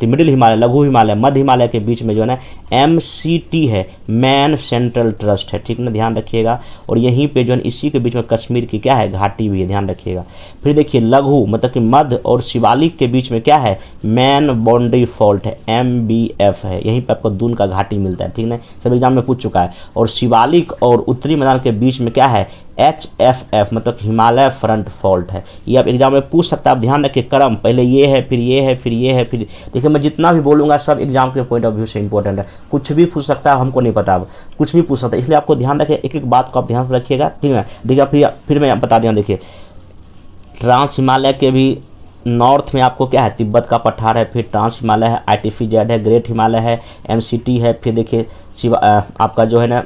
मिडिल हिमालय, लघु हिमालय, मध्य हिमालय के बीच में जो है ना MCT है, मैन सेंट्रल ट्रस्ट है, ठीक ना, ध्यान रखिएगा। और यहीं पे जो है इसी के बीच में कश्मीर की क्या है, घाटी भी है, ध्यान रखिएगा। फिर देखिए लघु मतलब कि मध्य और शिवालिक के बीच में क्या है, मैन बाउंड्री फॉल्ट है, MBF है, यहीं पर आपको दून का घाटी मिलता है, ठीक ना, सब एग्जाम में पूछ चुका है। और शिवालिक और उत्तरी मैदान के बीच में क्या है, HFF मतलब हिमालय फ्रंट फॉल्ट है। ये आप एग्जाम में पूछ सकता है। आप ध्यान रखिए क्रम, पहले ये है, फिर ये है, फिर ये है, फिर देखिए मैं जितना भी बोलूँगा सब एग्जाम के पॉइंट ऑफ व्यू से इंपॉर्टेंट है। कुछ भी पूछ सकता है, हमको नहीं पता, अब कुछ भी पूछ सकता है, इसलिए आपको ध्यान रखिए, एक एक बात को आप ध्यान रखिएगा, ठीक है। देखिए फिर मैं बता दिया, देखिए ट्रांस हिमालय के भी नॉर्थ में आपको क्या है, तिब्बत का पठार है। फिर ट्रांस हिमालय है, ITFZ है, ग्रेट हिमालय है, MCT है। फिर देखिए आपका जो है ना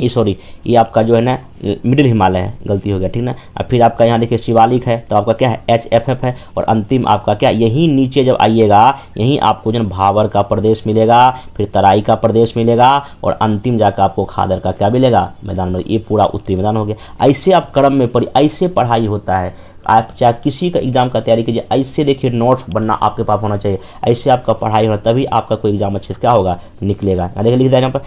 ये सॉरी, ये आपका जो है ना मिडिल हिमालय है, गलती हो गया, ठीक ना। अब फिर आपका यहाँ देखिए शिवालिक है, तो आपका क्या है HFF है। और अंतिम आपका क्या, यहीं नीचे जब आइएगा यहीं आपको जो है भावर का प्रदेश मिलेगा, फिर तराई का प्रदेश मिलेगा, और अंतिम जाकर आपको खादर का क्या मिलेगा, मैदान में। ये पूरा उत्तरी मैदान हो गया। ऐसे आप क्रम में ऐसे पढ़ाई होता है। आप चाहे किसी का एग्जाम का तैयारी कीजिए, ऐसे देखिए नोट्स बनना आपके पास होना चाहिए, ऐसे आपका पढ़ाई होना, तभी आपका कोई एग्जाम अच्छे से क्या होगा, निकलेगा। देखिए लिख दिया यहाँ पर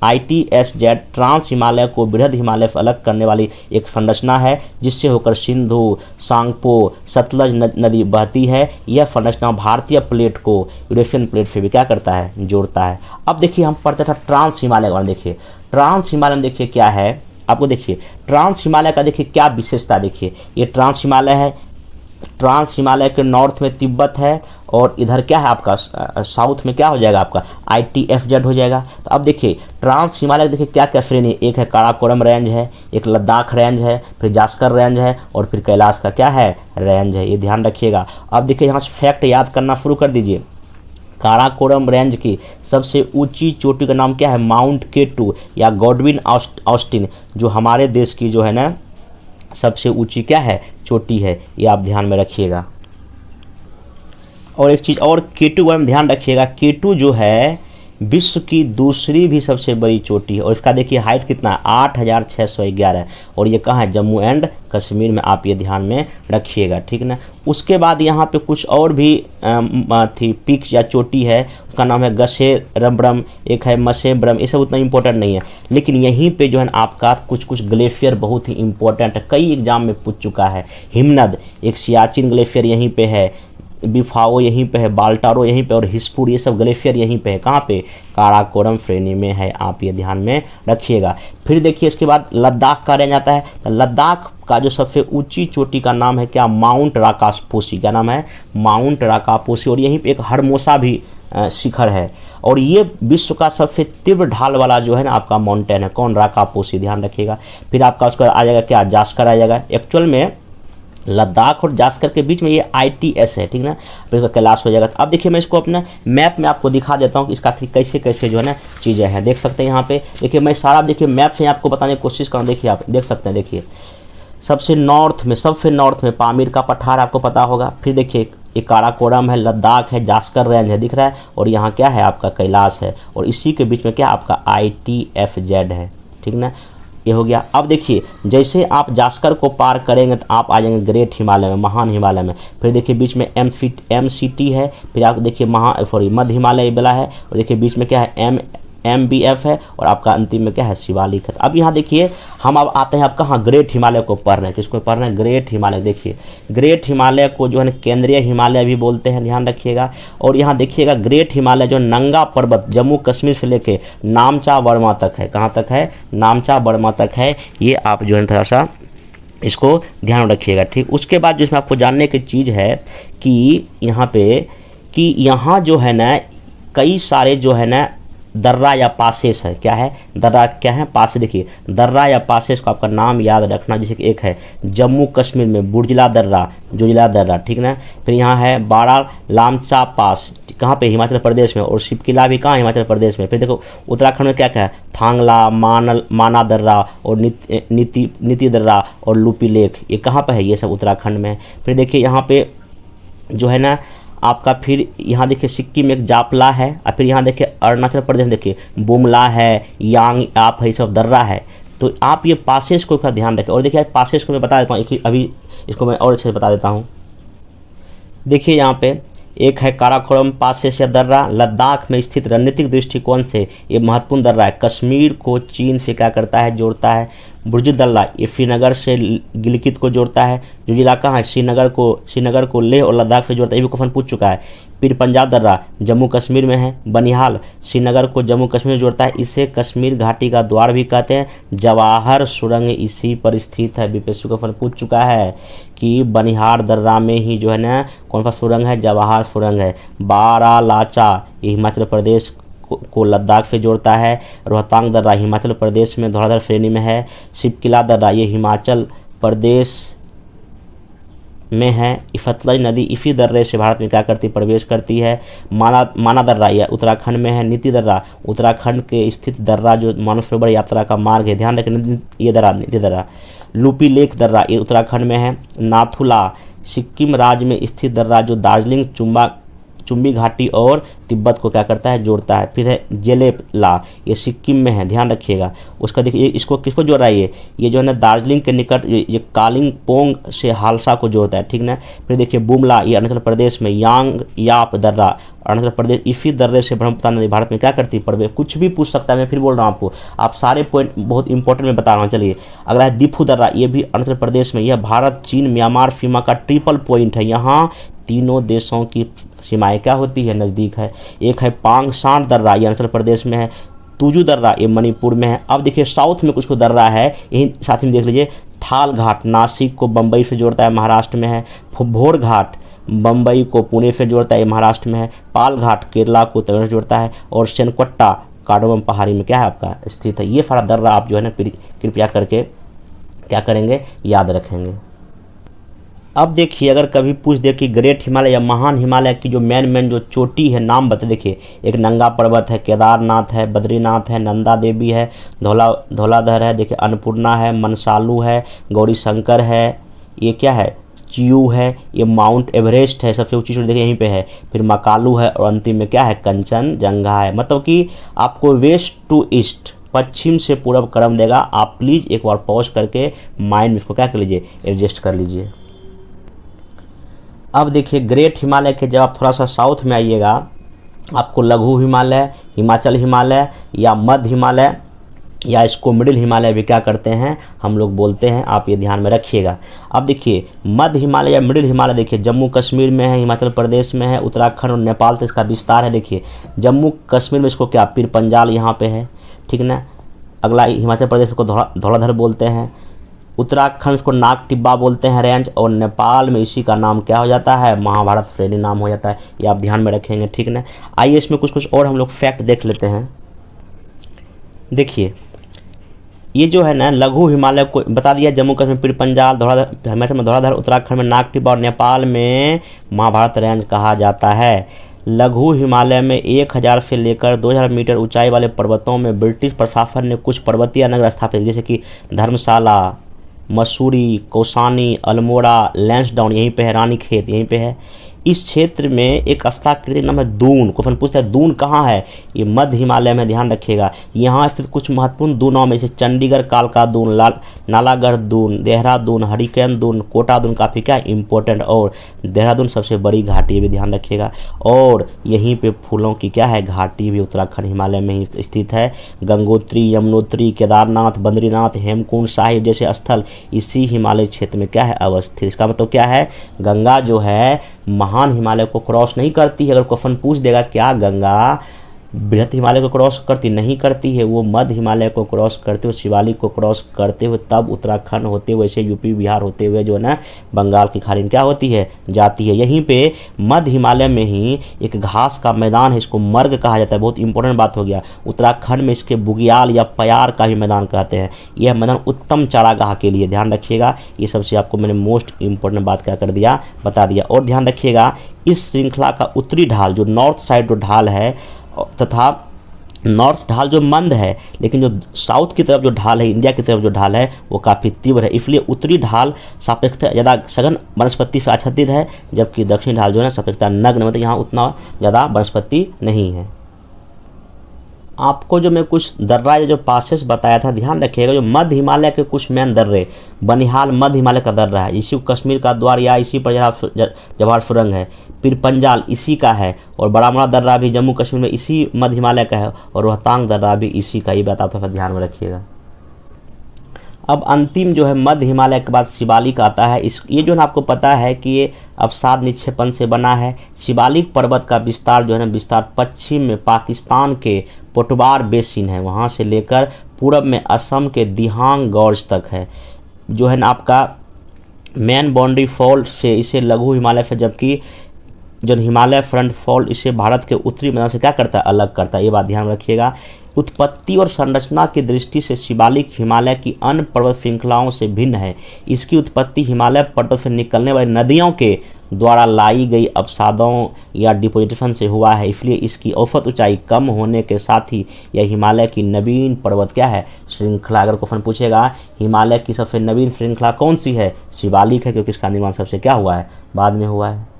ITSZ ट्रांस हिमालय को बृहद हिमालय से अलग करने वाली एक संरचना है, जिससे होकर सिंधु, सांगपो, सतलज नदी बहती है। यह संरचना भारतीय प्लेट को यूरेशियन प्लेट से भी क्या करता है, जोड़ता है। अब देखिए हम पढ़ते था ट्रांस हिमालय का। देखिए ट्रांस हिमालय में देखिए क्या है, आपको देखिए ट्रांस हिमालय का देखिए क्या विशेषता। देखिए ये ट्रांस हिमालय है, ट्रांस हिमालय के नॉर्थ में तिब्बत है, और इधर क्या है आपका साउथ में क्या हो जाएगा, आपका ITFZ हो जाएगा। तो अब देखिए ट्रांस हिमालय देखिए क्या क्या श्रेणी, एक है काराकोरम रेंज है, एक लद्दाख रेंज है, फिर जास्कर रेंज है, और फिर कैलाश का क्या है, रेंज है। ये ध्यान रखिएगा। अब देखिए यहाँ से फैक्ट याद करना शुरू कर दीजिए। काराकोरम रेंज की सबसे ऊंची चोटी का नाम क्या है, माउंट K2 या गॉडविन ऑस्टिन, जो हमारे देश की जो है ना सबसे ऊंची क्या है, चोटी है। ये आप ध्यान में रखिएगा। और एक चीज़ और K2 में ध्यान रखिएगा, K2 जो है विश्व की दूसरी भी सबसे बड़ी चोटी है, और इसका देखिए हाइट कितना है, 8611, और ये कहाँ है, जम्मू एंड कश्मीर में। आप ये ध्यान में रखिएगा, ठीक ना। उसके बाद यहाँ पे कुछ और भी थी पीक्स या चोटी है, उसका नाम है गसेरब्रम, एक है मसेब्रम। ये सब उतना इंपॉर्टेंट नहीं है, लेकिन यहीं पे जो है आपका कुछ कुछ ग्लेशियर बहुत ही इंपॉर्टेंट है, कई एग्जाम में पूछ चुका है। हिमनद, एक सियाचिन ग्लेशियर यहीं पे है, बिफाओ यहीं पे है, बाल्टारो यहीं पे, और हिस्पुर, ये सब ग्लेशियर यहीं पे है। कहाँ पे, काराकोरम श्रेणी में है। आप ये ध्यान में रखिएगा। फिर देखिए इसके बाद लद्दाख का रेंज आता है। तो लद्दाख का जो सबसे ऊंची चोटी का नाम है क्या, माउंट राकापोसी। क्या नाम है, माउंट राकापोसी। और यहीं पे एक हरमोसा भी शिखर है, और ये विश्व का सबसे तीव्र ढाल वाला जो है ना आपका माउंटेन है, कौन, राकापोसी। ध्यान रखिएगा। फिर आपका उसका आ जाएगा क्या, जास्कर आ जाएगा। एक्चुअल में लद्दाख और जास्कर के बीच में ये ITS है, ठीक ना। फिर इसका कैलाश हो जाएगा। अब देखिए मैं इसको अपना मैप में आपको दिखा देता हूँ कि इसका कैसे कैसे जो है ना चीज़ें हैं। देख सकते हैं यहाँ पे, देखिए मैं सारा देखिए मैप से आपको बताने की कोशिश कर रहा हूँ। देखिए आप देख सकते हैं, देखिए सबसे नॉर्थ में पामीर का पठार आपको पता होगा। फिर देखिए ये काराकोरम है, लद्दाख है, जास्कर रेंज है, दिख रहा है, और यहाँ क्या है आपका कैलाश है, और इसी के बीच में क्या आपका ITFZ है, ठीक ना। ये हो गया। अब देखिए जैसे आप जास्कर को पार करेंगे तो आप आ जाएंगे ग्रेट हिमालय में, महान हिमालय में। फिर देखिए बीच में MCT है, फिर आप देखिए मध्य हिमालय वाला है, और देखिए बीच में क्या है MBF है, और आपका अंतिम में क्या है, शिवालिक है। अब यहाँ देखिए हम अब आते हैं आप कहाँ, ग्रेट हिमालय को पढ़ रहे हैं। किसको पढ़ रहे हैं, ग्रेट हिमालय। देखिए ग्रेट हिमालय को जो है केंद्रीय हिमालय भी बोलते हैं, ध्यान रखिएगा। और यहाँ देखिएगा ग्रेट हिमालय जो नंगा पर्वत जम्मू कश्मीर से लेके नामचा बर्मा तक है। कहाँ तक है, नामचा बर्मा तक है। ये आप जो है थोड़ा सा इसको ध्यान रखिएगा, ठीक। उसके बाद जिसमें आपको जानने की चीज़ है कि यहाँ पे कि यहाँ जो है ना कई सारे जो है ना दर्रा या पासेस है। क्या है, दर्रा क्या है, पासे। देखिए दर्रा या पासेस को आपका नाम याद रखना, जैसे कि एक है जम्मू कश्मीर में बुर्जिला दर्रा, जोजिला दर्रा, ठीक ना। फिर यहाँ है बारा लामचा पास, कहाँ पे, हिमाचल प्रदेश में। और शिपकिला भी कहाँ, हिमाचल प्रदेश में। फिर देखो उत्तराखंड में क्या क्या है, थांगला, माना दर्रा, और नीति दर्रा, और लूपी लेक, ये कहाँ पे है, ये सब उत्तराखंड में। फिर देखिए यहाँ पे जो है ना आपका, फिर यहाँ देखिए सिक्किम में एक जापला है, और फिर यहाँ देखिए अरुणाचल प्रदेश देखिए बुमला है, यांग आप है, सब दर्रा है। तो आप ये पासेस को ध्यान रखें। और देखिए पासेस को मैं बता देता हूँ, अभी इसको मैं और अच्छे से बता देता हूँ। देखिए यहाँ पे एक है काराकोरम पासेस या दर्रा, लद्दाख में स्थित रणनीतिक दृष्टिकोण से ये महत्वपूर्ण दर्रा है। कश्मीर को चीन से क्या करता है, जोड़ता है। बुर्जुल दर्रा ये श्रीनगर से गिलगित को जोड़ता है। जो जिला कहाँ है, श्रीनगर को लेह और लद्दाख से जोड़ता है, ये भी क्वेश्चन पूछ चुका है। फिर पंजाब दर्रा जम्मू कश्मीर में है। बनिहाल श्रीनगर को जम्मू कश्मीर जोड़ता है, इसे कश्मीर घाटी का द्वार भी कहते हैं। जवाहर सुरंग इसी पर स्थित है। बीपीएससी को क्वेश्चन पूछ चुका है कि बनिहाल दर्रा में ही जो है ना कौन सा सुरंग है, जवाहर सुरंग है। बारालाचा ये हिमाचल प्रदेश को लद्दाख से जोड़ता है। रोहतांग दर्रा हिमाचल प्रदेश में धौलाधर श्रेणी में है। शिपकिला दर्रा ये हिमाचल प्रदेश में है। सतलज नदी इसी दर्रे से भारत में क्या करती प्रवेश करती है। माना दर्रा यह उत्तराखंड में है। नीति दर्रा उत्तराखंड के स्थित दर्रा जो मानसरोवर यात्रा का मार्ग है, ध्यान रखें ये दर्रा नीति दर्रा। लूपी लेक दर्रा ये उत्तराखंड में है। नाथुला सिक्किम राज्य में स्थित दर्रा जो दार्जिलिंग चुम्बी घाटी और तिब्बत को क्या करता है जोड़ता है। फिर है जेलेला ये सिक्किम में है, ध्यान रखिएगा। उसका देखिए इसको किसको जोड़ रहा है ये जो है ना दार्जिलिंग के निकट ये कालिंगपोंग से हालसा को जोड़ता है, ठीक ना। फिर देखिए बुमला ये अरुणाचल प्रदेश में। यांग याप दर्रा अरुणाचल प्रदेश इसी दर्रे से ब्रह्मपुत्र नदी भारत में क्या करती है प्रवेश। कुछ भी पूछ सकता है, मैं फिर बोल रहा हूँ आपको, आप सारे पॉइंट बहुत इंपॉर्टेंट मैं बता रहा हूँ। चलिए अगला है दीफू दर्रा ये भी अरुणाचल प्रदेश में। यह भारत चीन म्यांमार सीमा का ट्रिपल पॉइंट है। यहाँ तीनों देशों की सीमाएं क्या होती है नज़दीक है। एक है पांगसांग दर्रा ये अरुणाचल प्रदेश में है। तुजू दर्रा ये मणिपुर में है। अब देखिए साउथ में कुछ दर्रा है, यही साथ में देख लीजिए। थाल घाट नासिक को बम्बई से जोड़ता है, महाराष्ट्र में है। भोर घाट बम्बई को पुणे से जोड़ता है, महाराष्ट्र में है। पाल घाट केरला को तमिलनाडु से जोड़ता है। और सेनकोट्टा कार्डोमम पहाड़ी में क्या है आपका स्थित है। ये सारा दर्रा आप जो है ना कृपया करके क्या करेंगे याद रखेंगे। अब देखिए अगर कभी पूछ दे कि ग्रेट हिमालय या महान हिमालय की जो मेन जो चोटी है नाम बता। देखिए एक नंगा पर्वत है, केदारनाथ है, बद्रीनाथ है, नंदा देवी है, धौलाधर है, देखिए अन्नपूर्णा है, मनसालू है, गौरी शंकर है, ये क्या है चियू है, ये माउंट एवरेस्ट है सबसे ऊंची चोटी देखिए यहीं पे है। फिर मकालू है और अंतिम में क्या है कंचनजंगा है। मतलब कि आपको वेस्ट टू ईस्ट पश्चिम से पूर्व क्रम देगा। आप प्लीज़ एक बार पॉज करके माइंड में इसको क्या कर लीजिए एडजस्ट कर लीजिए। अब देखिए ग्रेट हिमालय के जब आप थोड़ा सा साउथ में आइएगा आपको लघु हिमालय, हिमाचल हिमालय या मध्य हिमालय या इसको मिडिल हिमालय भी क्या करते हैं हम लोग बोलते हैं, आप ये ध्यान में रखिएगा। अब देखिए मध्य हिमालय या मिडिल हिमालय देखिए जम्मू कश्मीर में है, हिमाचल प्रदेश में है, उत्तराखंड और नेपाल से इसका विस्तार है। देखिए जम्मू कश्मीर में इसको क्या पीर पंजाल यहाँ पे है, ठीक ना। अगला हिमाचल प्रदेश को धौलाधर बोलते हैं। उत्तराखंड इसको नाग टिब्बा बोलते हैं रेंज। और नेपाल में इसी का नाम क्या हो जाता है महाभारत श्रेणी नाम हो जाता है। ये आप ध्यान में रखेंगे, ठीक ना। आइए इसमें कुछ और हम लोग फैक्ट देख लेते हैं। देखिए ये जो है ना लघु हिमालय को बता दिया, जम्मू कश्मीर पीर पंजाल, हिमाचल में धौलाधर, उत्तराखंड में नाग टिब्बा और नेपाल में महाभारत रेंज कहा जाता है। लघु हिमालय में 1000 से लेकर 2000 मीटर ऊंचाई वाले पर्वतों में ब्रिटिश प्रशासन ने कुछ पर्वतीय नगर स्थापित जैसे कि धर्मशाला, मसूरी, कौसानी, अल्मोड़ा, लैंसडाउन यहीं पे है, रानीखेत यहीं पे है। इस क्षेत्र में एक स्थाकृतिक नाम है दून। क्वेश्चन पूछता है दून कहाँ है, ये मध्य हिमालय में, ध्यान रखिएगा। यहाँ स्थित कुछ महत्वपूर्ण दूनों में जैसे चंडीगढ़ कालका दून, नालागढ़ दून, देहरादून, हरिकेन दून, कोटा दून काफ़ी क्या इंपॉर्टेंट। और देहरादून सबसे बड़ी घाटी भी ध्यान रखिएगा। और यहीं पे फूलों की क्या है घाटी भी उत्तराखंड हिमालय में ही स्थित है। गंगोत्री, यमुनोत्री, केदारनाथ, बद्रीनाथ, हेमकुंड साहिब जैसे स्थल इसी हिमालय क्षेत्र में क्या है अवस्थित। इसका मतलब क्या है गंगा जो है महान हिमालय को क्रॉस नहीं करती है। अगर क्वेश्चन पूछ देगा क्या गंगा बृहत हिमालय को क्रॉस करती नहीं करती है, वो मध्य हिमालय को क्रॉस करते हुए शिवालिक को क्रॉस करते हुए तब उत्तराखंड होते हुए ऐसे यूपी बिहार होते हुए जो है ना बंगाल की खाड़ी में क्या होती है जाती है। यहीं पे मध्य हिमालय में ही एक घास का मैदान है, इसको मर्ग कहा जाता है। बहुत इंपॉर्टेंट बात हो गया। उत्तराखंड में इसके बुग्याल या प्यार का भी मैदान कहते हैं। यह मैदान उत्तम चारागाह के लिए, ध्यान रखिएगा। ये सबसे आपको मैंने मोस्ट इंपॉर्टेंट बात क्या कर दिया बता दिया। और ध्यान रखिएगा इस श्रृंखला का उत्तरी ढाल जो नॉर्थ साइड जो ढाल है तथा नॉर्थ ढाल जो मंद है, लेकिन जो साउथ की तरफ जो ढाल है इंडिया की तरफ जो ढाल है वो काफ़ी तीव्र है। इसलिए उत्तरी ढाल सापेक्षता ज़्यादा सघन वनस्पति से आच्छादित है, जबकि दक्षिणी ढाल जो है सापेक्षता नग्न, मतलब यहाँ उतना ज़्यादा वनस्पति नहीं है। आपको जो मैं कुछ दर्रा जो पासेस बताया था ध्यान रखिएगा। जो मध्य हिमालय के कुछ मेन दर्रे, बनिहाल मध्य हिमालय का दर्रा है, इसी कश्मीर का द्वार या इसी पर जवाहर सुरंग है। पीर पंजाल इसी का है। और बरामूला दर्रा भी जम्मू कश्मीर में इसी मध्य हिमालय का है। और रोहतांग दर्रा भी इसी का, ये बात आप थोड़ा ध्यान में रखिएगा। अब अंतिम जो है मध्य हिमालय के बाद शिवालिक आता है। ये जो है आपको पता है कि ये अवसाद निक्षेपण से बना है। शिवालिक पर्वत का विस्तार जो है ना विस्तार पश्चिम में पाकिस्तान के पोटवार बेसिन है, वहाँ से लेकर पूरब में असम के दिहांग गॉर्ज तक है जो है ना आपका मेन बाउंड्री फॉल्ट से इसे लघु हिमालय से, जबकि जो हिमालय फ्रंट फॉल्ट इसे भारत के उत्तरी मैदान से क्या करता है, अलग करता है। ये बात ध्यान रखिएगा। उत्पत्ति और संरचना की दृष्टि से शिवालिक हिमालय की अन्य पर्वत श्रृंखलाओं से भिन्न है। इसकी उत्पत्ति हिमालय पर्वत से निकलने वाली नदियों के द्वारा लाई गई अवसादों या डिपोजिशन से हुआ है, इसलिए इसकी औसत ऊंचाई कम होने के साथ ही यह हिमालय की नवीन पर्वत क्या है, श्रृंखला। अगर क्वेश्चन पूछेगा हिमालय की सबसे नवीन श्रृंखला कौन सी है, शिवालिक है, क्योंकि इसका निर्माण सबसे क्या हुआ है, बाद में हुआ है।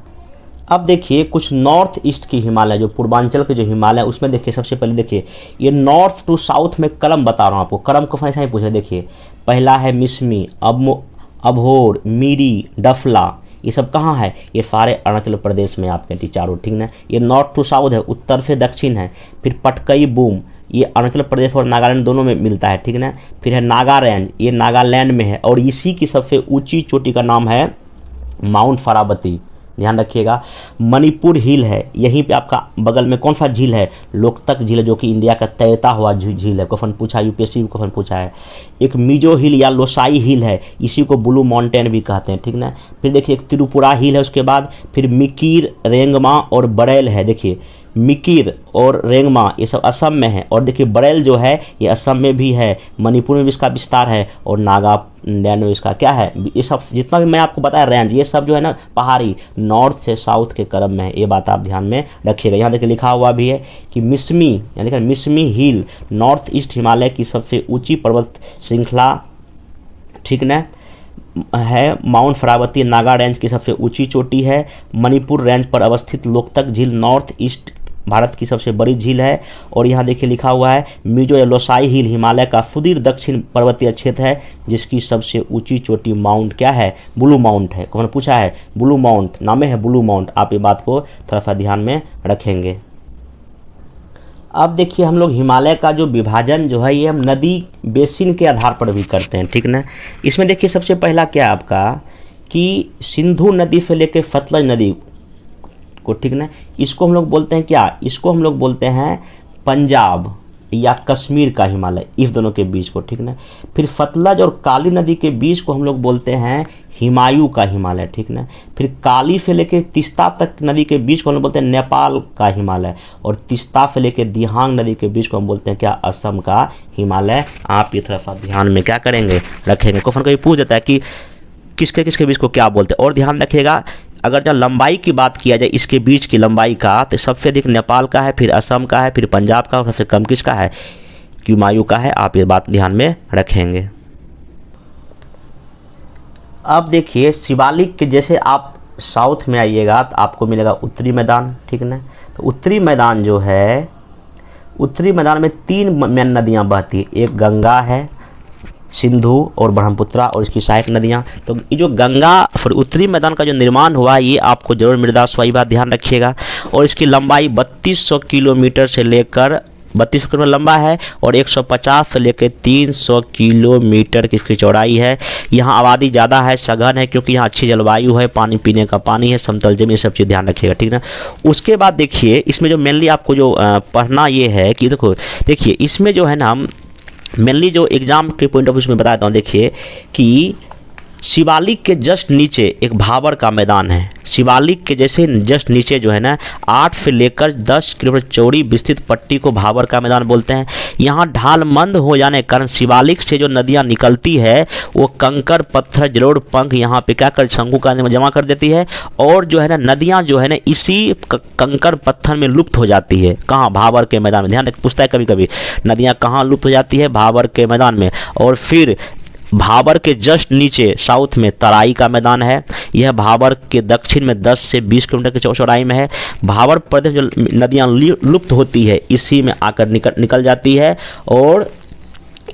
अब देखिए कुछ नॉर्थ ईस्ट की हिमालय, जो पूर्वांचल के जो हिमालय, उसमें देखिए सबसे पहले देखिए ये नॉर्थ टू साउथ में क्रम बता रहा हूँ आपको। क्रम को ऐसा ही पूछे, देखिए पहला है मिसमी, अबोहर, मीरी, डफला, ये सब कहाँ है, ये सारे अरुणाचल प्रदेश में आपके टीचारों, ठीक ना। ये नॉर्थ टू साउथ है, उत्तर से दक्षिण है। फिर पटकई बूम, ये अरुणाचल प्रदेश और नागालैंड दोनों में मिलता है, ठीक ना। फिर है नागा रेंज, ये नागालैंड में है, और इसी की सबसे ऊंची चोटी का नाम है माउंट फराबती, ध्यान रखिएगा। मणिपुर हिल है, यहीं पे आपका बगल में कौन सा झील है, लोकतक झील है, जो कि इंडिया का तैरता हुआ झील है। क्वेश्चन पूछा, यूपीएससी क्वेश्चन पूछा है। एक मिजो हिल या लोसाई हिल है, इसी को ब्लू माउंटेन भी कहते हैं, ठीक ना। फिर देखिए एक त्रिपुरा हिल है, उसके बाद फिर मिकीर, रेंगमा और बरेल है। देखिए मिकीर और रेंगमा ये सब असम में है, और देखिए बरेल जो है ये असम में भी है, मणिपुर में भी इसका विस्तार है, और नागालैंड में इसका क्या है। ये सब जितना भी मैं आपको बताया रेंज, ये सब जो है ना पहाड़ी नॉर्थ से साउथ के क्रम में है। ये बात आप ध्यान में रखिएगा। यहाँ देखिए लिखा हुआ भी है कि मिसमी, यानी कि मिसमी हिल नॉर्थ ईस्ट हिमालय की सबसे ऊँची पर्वत श्रृंखला, ठीक ना है। माउंट फराबती नागा रेंज की सबसे ऊंची चोटी है। मणिपुर रेंज पर अवस्थित लोकतक झील नॉर्थ ईस्ट भारत की सबसे बड़ी झील है। और यहाँ देखिए लिखा हुआ है मिजो या लोसाई हिल हिमालय का सुदूर दक्षिण पर्वतीय क्षेत्र है, जिसकी सबसे ऊंची चोटी माउंट क्या है, ब्लू माउंट है। कौन पूछा है, ब्लू माउंट, नाम है ब्लू माउंट। आप ये बात को थोड़ा सा ध्यान में रखेंगे। अब देखिए हम लोग हिमालय का जो विभाजन जो है ये हम नदी बेसिन के आधार पर भी करते हैं, ठीक ना। इसमें देखिए सबसे पहला क्या आपका कि सिंधु नदी से लेकर सतलज नदी को, ठीक ना, इसको हम लोग बोलते हैं क्या, इसको हम लोग बोलते हैं पंजाब या कश्मीर का हिमालय, इस दोनों के बीच को, ठीक ना। फिर सतलज और काली नदी के बीच को हम लोग बोलते हैं हिमायू का हिमालय, ठीक ना। फिर काली से लेकर तिस्ता तक नदी के बीच को हम लोग बोलते हैं नेपाल का हिमालय, और तिस्ता से लेकर दिहांग नदी के बीच को हम बोलते हैं क्या, असम का हिमालय। आप ये थोड़ा सा ध्यान में क्या करेंगे, रखेंगे। क्वेश्चन कभी पूछ जाता है कि किसके किसके बीच को क्या बोलते हैं, और ध्यान रखिएगा अगर जब लंबाई की बात किया जाए इसके बीच की लंबाई का, तो सबसे अधिक नेपाल का है, फिर असम का है, फिर पंजाब का, और सबसे कम किसका है, हिमायू का है। आप ये बात ध्यान में रखेंगे। अब देखिए शिवालिक के जैसे आप साउथ में आइएगा तो आपको मिलेगा उत्तरी मैदान, ठीक ना। तो उत्तरी मैदान जो है, उत्तरी मैदान में 3 मेन नदियाँ बहती है, एक गंगा है, सिंधु और ब्रह्मपुत्रा, और इसकी सहायक नदियाँ। तो ये जो गंगा फिर उत्तरी मैदान का जो निर्माण हुआ ये आपको जरूर मृदा स्वास्थ्य ध्यान रखिएगा। और इसकी लंबाई 3200 किलोमीटर से लेकर 3200 किलोमीटर लंबा है, और 150 से लेकर 300 किलोमीटर की इसकी चौड़ाई है। यहाँ आबादी ज़्यादा है, सघन है, क्योंकि यहाँ अच्छी जलवायु है, पानी पीने का पानी है, समतल जमीन, ये सब चीज़ ध्यान रखिएगा, ठीक ना। उसके बाद देखिए इसमें जो मेनली आपको जो पढ़ना ये है कि देखिए इसमें जो है ना मेनली जो एग्जाम के पॉइंट ऑफ व्यू में बताता हूँ, देखिए कि शिवालिक के जस्ट नीचे एक भाबर का मैदान है। शिवालिक के जैसे जस्ट नीचे जो है ना 8 से लेकर 10 किलोमीटर चौड़ी विस्तृत पट्टी को भाबर का मैदान बोलते हैं। यहाँ ढाल मंद हो जाने के कारण शिवालिक से जो नदियाँ निकलती है वो कंकर पत्थर जलोढ़ पंख यहाँ पे क्या कर शंकु का जमा कर देती है, और जो है ना नदियाँ जो है ना इसी कंकर पत्थर में लुप्त हो जाती है। कहाँ, भाबर के मैदान में। ध्यान रख, पूछता है कभी कभी नदियाँ कहाँ लुप्त हो जाती है, भाबर के मैदान में। और फिर भाबर के जस्ट नीचे साउथ में तराई का मैदान है। यह भाबर के दक्षिण में 10 से 20 किलोमीटर की चौड़ाई में है। भाबर प्रदेश जो नदियाँ लुप्त होती है इसी में आकर निकल जाती है, और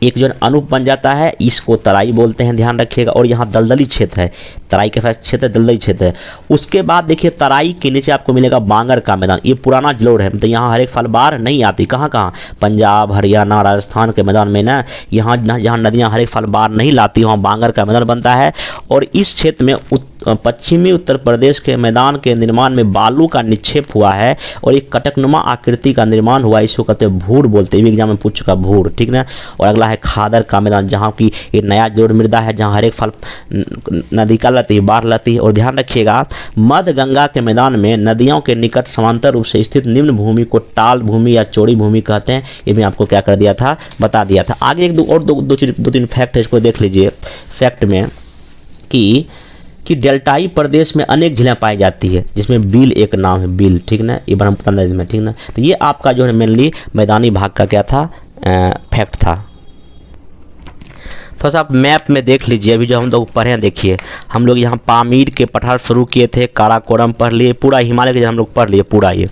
एक जो अनूप बन जाता है, इसको तराई बोलते हैं, ध्यान रखिएगा। और यहाँ दलदली क्षेत्र है, तराई के क्षेत्र दलदली क्षेत्र है। उसके बाद देखिए तराई के नीचे आपको मिलेगा बांगर का मैदान। ये पुराना जलोढ़ है, तो यहाँ हर एक साल बाढ़ नहीं आती। कहाँ कहाँ, पंजाब, हरियाणा, राजस्थान के मैदान में ना यहाँ जहाँ नदियाँ हर एक साल बाढ़ नहीं लाती, वहाँ बांगर का मैदान बनता है। और इस क्षेत्र में पश्चिमी उत्तर प्रदेश के मैदान के निर्माण में बालू का निक्षेप हुआ है, और एक कटकनुमा आकृति का निर्माण हुआ, इसको कहते हैं भूर बोलते हैं, एग्जाम में पूछ चुका भूर, ठीक ना। और अगला है खादर का मैदान, जहाँ की ये नया जोड़ मृदा है, जहाँ हर एक फल नदी का लाती है, बाढ़ लाती है। और ध्यान रखिएगा, मध्य गंगा के मैदान में नदियों के निकट समांतर रूप से स्थित निम्न भूमि को टाल भूमि या चौड़ी भूमि कहते हैं। ये भी आपको क्या कर दिया था, बता दिया था। आगे एक दो तीन फैक्ट है, इसको देख लीजिए। फैक्ट में कि डेल्टाई प्रदेश में अनेक झीलें पाई जाती है, जिसमें बील एक नाम है, बील, ठीक ना, ये ब्रह्मपुत्र नदी में, ठीक ना। तो ये आपका जो है मेनली मैदानी भाग का क्या था, फैक्ट था। थोड़ा सा आप मैप में देख लीजिए। अभी जो हम लोग पढ़े हैं, देखिए हम लोग यहाँ पामीर के पठार शुरू किए थे, काराकोरम पढ़ लिए, पूरा हिमालय के हम लोग पढ़ लिए पूरा ये।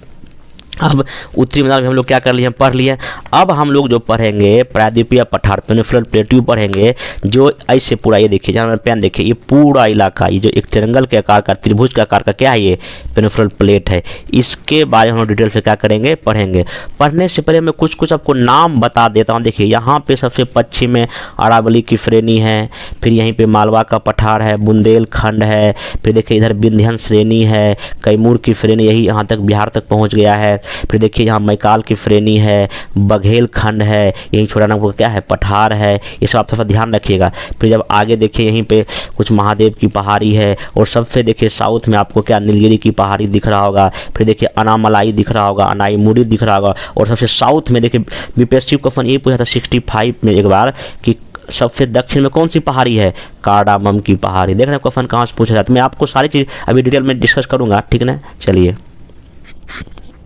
अब उत्तरी मैदान में हम लोग क्या कर लिए, पढ़ लिए। अब हम लोग जो पढ़ेंगे प्रायद्वीपीय पठार, पेनिनसुलर प्लेट्यू पढ़ेंगे, जो ऐसे पूरा, ये देखिए जहाँ पेन देखिए, ये पूरा इलाका, ये जो एक ट्रायंगल के आकार का, त्रिभुज के आकार का क्या है, ये पेनिनसुलर प्लेट है। इसके बारे में हम डिटेल से क्या करेंगे, पढ़ेंगे। पढ़ने से पहले मैं कुछ आपको नाम बता देता हूँ। देखिए यहाँ पे सबसे पश्चिम में अरावली की श्रेणी है, फिर यहीं पे मालवा का पठार है, बुंदेलखंड है, फिर देखिए इधर विंध्य श्रेणी है, कैमूर की श्रेणी यही यहाँ तक बिहार तक पहुँच गया है। फिर देखिए यहाँ मैकाल की श्रेणी है, बघेलखंड है, यही छोटानागपुर क्या है, पठार है। ये सब आप थोड़ा ध्यान रखिएगा। फिर जब आगे देखिए यहीं पे कुछ महादेव की पहाड़ी है, और सबसे देखिए साउथ में आपको क्या नीलगिरी की पहाड़ी दिख रहा होगा। फिर देखिए अनामलाई दिख रहा होगा, अनाईमुड़ी दिख रहा होगा। और सबसे साउथ में देखिए बीपीएससी क्वेश्चन ये पूछा था 65 में एक बार कि सबसे दक्षिण में कौन सी पहाड़ी है, कार्डामम की पहाड़ी। देख रहे हैं क्वेश्चन कहाँ से पूछा जाता है। मैं आपको सारी चीज़ अभी डिटेल में डिस्कस करूँगा, ठीक ना। चलिए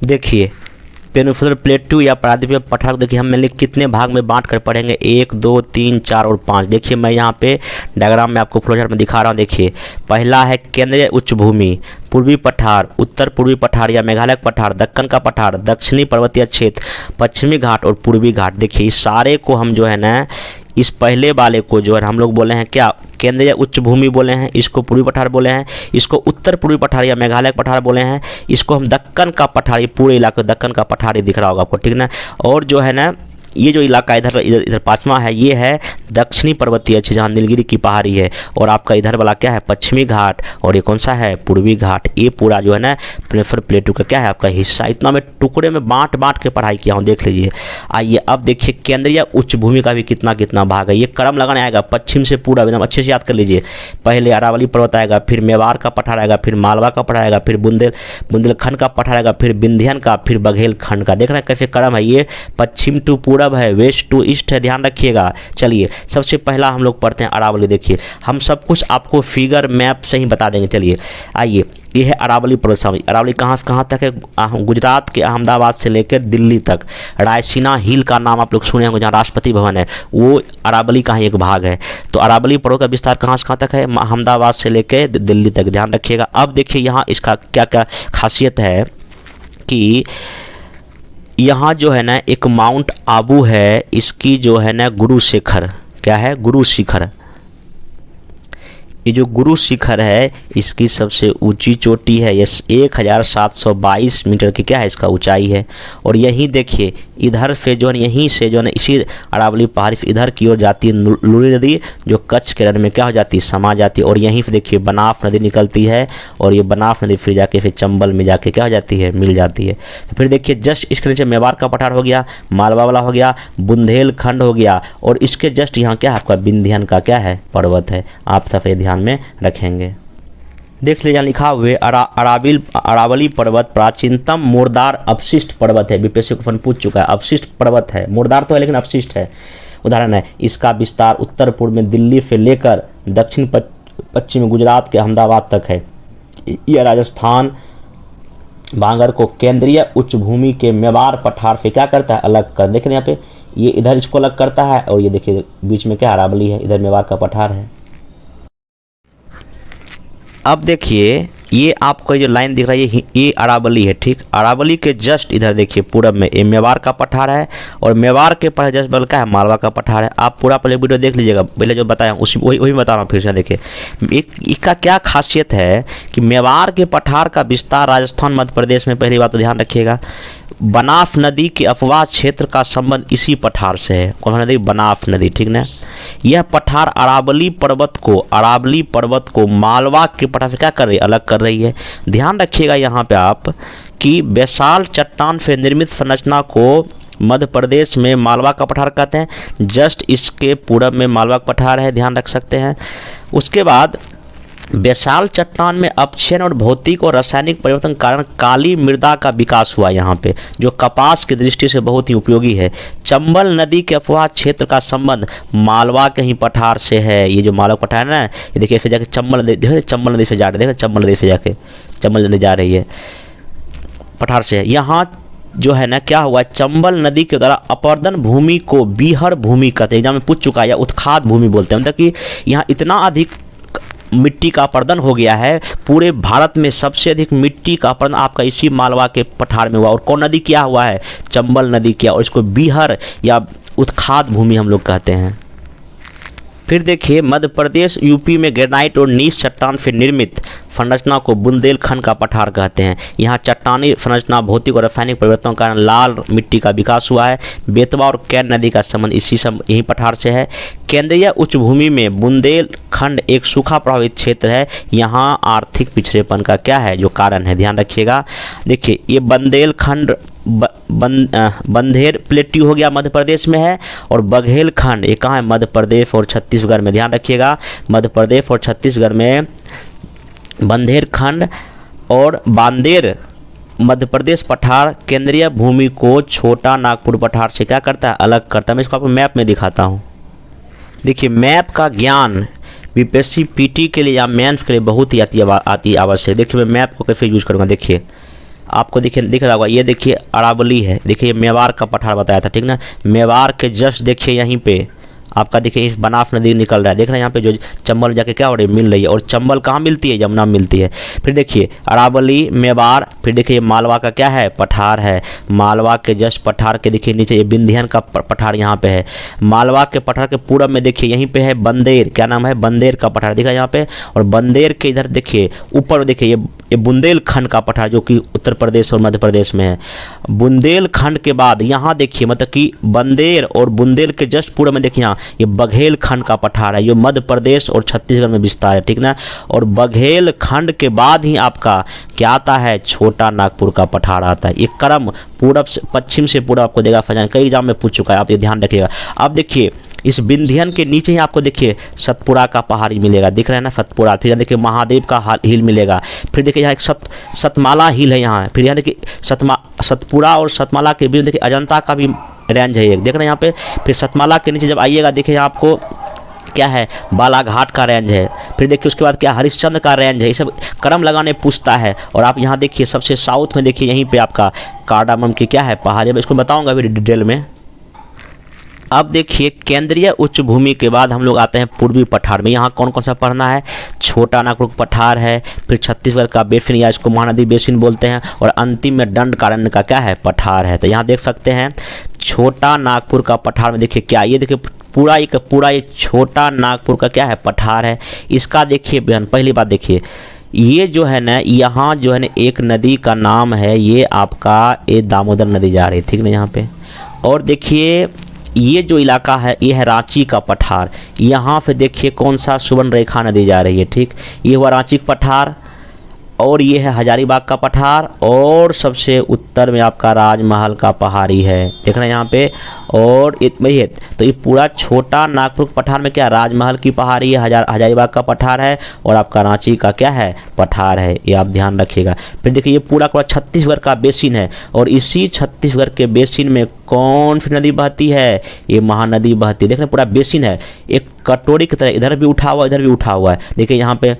देखिए पेनिनसुलर प्लेट्यू या प्रायद्वीपीय पठार, देखिए हम मेनली कितने भाग में बांट कर पढ़ेंगे, 1 2 3 4 और 5। देखिए मैं यहाँ पे डायग्राम में आपको फ्लोचार्ट में दिखा रहा हूँ। देखिए पहला है केंद्रीय उच्च भूमि, पूर्वी पठार, उत्तर पूर्वी पठार या मेघालय पठार, दक्कन का पठार, दक्षिणी पर्वतीय क्षेत्र, पश्चिमी घाट और पूर्वी घाट। देखिए इस सारे को हम जो है ना, इस पहले वाले को जो है हम लोग बोले हैं क्या, केंद्रीय उच्च भूमि बोले हैं, इसको पूर्वी पठार बोले हैं, इसको उत्तर पूर्वी पठार या मेघालय पठार बोले हैं, इसको हम दक्कन का पठार, ये पूरे इलाके दक्कन का पठार ही दिख रहा होगा आपको, ठीक ना। और जो है ना ये जो इलाका इधर पाँचवा है, ये है दक्षिणी पर्वतीय क्षेत्र, जहाँ नीलगिरी की पहाड़ी है। और आपका इधर वाला क्या है, पश्चिमी घाट, और ये कौन सा है, पूर्वी घाट। ये पूरा जो है ना पेनिनसुलर प्लेटू का क्या है, आपका हिस्सा। इतना मैं टुकड़े में बांट के पढ़ाई किया हूँ, देख लीजिए। आइए अब देखिए केंद्रीय उच्च भूमि का भी कितना भाग है। ये क्रम लगाने आएगा पश्चिम से पूरा, एकदम अच्छे से याद कर लीजिए। पहले अरावली पर्वत आएगा, फिर मेवाड़ का पठार आएगा, फिर मालवा का पठार आएगा, फिर बुंदेलखंड का पठार आएगा, फिर विंध्यन का, फिर बघेलखंड का। देख रहे हैं कैसे क्रम है। ये पश्चिम टू पूर्व है, वेस्ट टू ईस्ट है, ध्यान रखिएगा। चलिए सबसे पहला हम लोग पढ़ते हैं अरावली। देखिए हम सब कुछ आपको फिगर मैप से ही बता देंगे। चलिए आइए, ये है अरावली पर्वत। अरावली कहाँ तक है, गुजरात के अहमदाबाद से लेकर दिल्ली तक। रायसीना हिल का नाम आप लोग सुने होंगे, जहाँ राष्ट्रपति भवन है, वो अरावली का ही एक भाग है। तो अरावली पर्वत का विस्तार कहाँ से कहाँ तक है, अहमदाबाद से लेकर दिल्ली तक, ध्यान रखिएगा। अब देखिए यहाँ इसका क्या क्या खासियत है कि यहाँ जो है ना एक माउंट आबू है, इसकी जो है ना गुरु शिखर, क्या है, गुरु शिखर। ये जो गुरु शिखर है इसकी सबसे ऊंची चोटी है, ये 1722 मीटर की क्या है, इसका ऊंचाई है। और यहीं देखिए इधर से जो है, यहीं से जो है इसी अरावली पहाड़ी से इधर की ओर जाती है लूनी नदी, जो कच्छ के रण में क्या हो जाती है, समा जाती है। और यहीं से देखिए बनाफ नदी निकलती है, और ये बनाफ नदी फिर जाके फिर चंबल में जाके क्या हो जाती है, मिल जाती है। तो फिर देखिए जस्ट इसके नीचे मेवाड़ का पठार हो गया, मालवा वाला हो गया, बुंदेलखंड हो गया, और इसके जस्ट यहाँ क्या है, आपका विंध्यन का क्या है, पर्वत है। आप सफ़ेद ध्यान में रखेंगे। देख लीजिए लिखा हुए अरावली पर्वत प्राचीनतम मुर्दार अपशिष्ट पर्वत है। बीपीएससी क्वेश्चन पूछ चुका है, अपशिष्ट पर्वत है, मुर्दार तो है लेकिन अपशिष्ट है। उदाहरण है, इसका विस्तार उत्तर पूर्व में दिल्ली से लेकर दक्षिण पश्चिम में गुजरात के अहमदाबाद तक है। यह राजस्थान बांगर को केंद्रीय उच्च भूमि के मेवाड़ पठार से क्या करता है, अलग कर। देख रहे हैं यहाँ पे, ये इधर इसको अलग करता है, और ये देखिए बीच में क्या अरावली है, इधर मेवाड़ का पठार है। अब देखिए ये आपको जो लाइन दिख रही है ये अरावली है, ठीक। अरावली के जस्ट इधर देखिए पूरब में ये मेवाड़ का पठार है, और मेवाड़ के पर जस्ट बगल का है मालवा का पठार है। आप पूरा पहले वीडियो देख लीजिएगा, पहले जो बताया उसी वही बता रहा हूँ फिर से। देखिए इसका क्या खासियत है कि मेवाड़ के पठार का विस्तार राजस्थान मध्य प्रदेश में, पहली बात तो ध्यान रखिएगा। बनाफ नदी के अपवाद क्षेत्र का संबंध इसी पठार से है। कौन सा नदी, बनाफ नदी, ठीक ना। यह पठार अरावली पर्वत को मालवा के पठार से क्या कर रही है, अलग कर रही है। ध्यान रखिएगा यहाँ पे आप कि विशाल चट्टान से निर्मित संरचना को मध्य प्रदेश में मालवा का पठार कहते हैं। जस्ट इसके पूरब में मालवा का पठार है, ध्यान रख सकते हैं। उसके बाद बेसाल चट्टान में अपक्षयन और भौतिक और रासायनिक परिवर्तन के कारण काली मृदा का विकास हुआ यहाँ पे, जो कपास की दृष्टि से बहुत ही उपयोगी है। चंबल नदी के अफवाह क्षेत्र का संबंध मालवा के ही पठार से है। ये जो मालवा पठार है ना, ये देखिए फिर जाके चंबल नदी, देखो चंबल नदी से जा रहे, देखो चंबल नदी से जाके चंबल नदी जा रही है, पठार से है। यहाँ जो है ना क्या हुआ, चंबल नदी के द्वारा अपर्दन भूमि को बीहर भूमि कहते हैं, एग्जाम में पूछ चुका है, या उत्खाद भूमि बोलते हैं। मतलब कि यहाँ इतना अधिक मिट्टी का अपरदन हो गया है, पूरे भारत में सबसे अधिक मिट्टी का अपरदन आपका इसी मालवा के पठार में हुआ। और कौन नदी क्या हुआ है, चंबल नदी किया, और इसको बीहर या उत्खाद भूमि हम लोग कहते हैं। फिर देखिए मध्य प्रदेश यूपी में ग्रेनाइट और नीच चट्टान से निर्मित संरचना को बुंदेलखंड का पठार कहते हैं। यहाँ चट्टानी संरचना भौतिक और रासायनिक परिवर्तनों के कारण लाल मिट्टी का विकास हुआ है। बेतवा और कैन नदी का संबंध यही पठार से है। केंद्रीय उच्च भूमि में बुंदेलखंड एक सूखा प्रभावित क्षेत्र है। यहाँ आर्थिक पिछड़ेपन का क्या है, जो कारण है, ध्यान रखिएगा। देखिए ये बुंदेलखंड बंधेर प्लेट्यू हो गया, मध्य प्रदेश में है, और बघेलखंड ये कहाँ है, मध्य प्रदेश और छत्तीसगढ़ में। ध्यान रखिएगा, मध्य प्रदेश और छत्तीसगढ़ में बंधेरखंड और बांदेर मध्य प्रदेश पठार केंद्रीय भूमि को छोटा नागपुर पठार से क्या करता है, अलग करता है। मैं इसको आपको मैप में दिखाता हूँ। देखिए मैप का ज्ञान बीपीएससी पीटी के लिए या मेंस के लिए बहुत ही अति आवश्यक। देखिए मैं मैप को कैसे यूज करूँगा, देखिए आपको देखिए दिख रहा होगा, ये देखिए अरावली है, देखिए ये मेवाड़ का पठार बताया था, ठीक ना। मेवाड़ के जस्ट देखिए यहीं पे आपका देखिए इस बनास नदी निकल रहा है, देख रहे हैं यहाँ पे जो चंबल जाके क्या हो रही है, मिल रही है। और चंबल कहाँ मिलती है, यमुना में मिलती है। फिर देखिए अरावली, मेवाड़, फिर देखिए मालवा का क्या है, पठार है। मालवा के जस्ट पठार के देखिए नीचे ये विंध्यन का पठार यहाँ पे है। मालवा के पठार के पूरब में देखिए यहीं पे है बंदेर, क्या नाम है, बंदेर का पठार दिखा यहाँ पे। और बंदेर के इधर देखिए ऊपर देखिए ये बुंदेलखंड का पठार जो कि उत्तर प्रदेश और मध्य प्रदेश में है। बुंदेलखंड के बाद यहाँ देखिए मतलब कि बंदेर और बुंदेल के जस्ट पूरब में देखिए यहाँ ये बघेलखंड का पठार है, ये मध्य प्रदेश और छत्तीसगढ़ में विस्तार है, ठीक ना। और बघेलखंड के बाद ही आपका क्या आता है, छोटा नागपुर का पठार आता है। ये क्रम पूरब से पश्चिम से पूरब आपको देगा फजान, कई एग्जाम में पूछ चुका है, आप ये ध्यान रखिएगा। अब देखिए इस विंध्यन के नीचे ही आपको देखिए सतपुड़ा का पहाड़ी मिलेगा, दिख रहा है ना सतपुड़ा। फिर यहाँ देखिए महादेव का हिल मिलेगा। फिर देखिए यहाँ एक सतमाला हिल है यहाँ। फिर यहाँ देखिए सतपुड़ा और सतमाला के बीच देखिए अजंता का भी रेंज है एक, देख रहे हैं यहाँ पे। फिर सतमाला के नीचे जब आइएगा देखिए आपको क्या है, बालाघाट का रेंज है। फिर देखिए उसके बाद क्या हरिश्चंद्र का रेंज है। ये सब क्रम लगाने पूछता है। और आप यहाँ देखिए सबसे साउथ में देखिए यहीं पे आपका कार्डामम की क्या है, पहाड़ी। मैं इसको बताऊँगा अभी डिटेल में। अब देखिए केंद्रीय उच्च भूमि के बाद हम लोग आते हैं पूर्वी पठार में। यहाँ कौन कौन सा पढ़ना है, छोटा नागपुर पठार है, फिर छत्तीसगढ़ का बेसिन या इसको महानदी बेसिन बोलते हैं, और अंतिम में दंडकारण्य का क्या है, पठार है। तो यहाँ देख सकते हैं छोटा नागपुर का पठार में देखिए क्या, ये देखिए पूरा ये छोटा नागपुर का क्या है, पठार है। इसका देखिए बहन पहली बात देखिए ये जो है ना, यहाँ जो है ना एक नदी का नाम है, ये आपका ये दामोदर नदी जा रही है, ठीक ना यहाँ पे। और देखिए ये जो इलाका है ये है रांची का पठार। यहाँ पे देखिए कौन सा सुवर्ण रेखा नदी जा रही है, ठीक। ये हुआ रांची का पठार, और ये है हजारीबाग का पठार, और सबसे उत्तर में आपका राजमहल का पहाड़ी है, देख रहे हैं यहाँ पे। और वही है, तो ये पूरा छोटा नागपुर पठार में क्या राजमहल की पहाड़ी है, हजारीबाग का पठार है, और आपका रांची का क्या है, पठार है। ये आप ध्यान रखिएगा। फिर देखिए ये पूरा छत्तीसगढ़ का बेसिन है, और इसी छत्तीसगढ़ के बेसिन में कौन सी नदी बहती है, ये महानदी बहती है। देख रहे हैं पूरा बेसिन है, एक कटोरी की तरह, इधर भी उठा हुआ इधर भी उठा हुआ है, देखिए यहाँ पे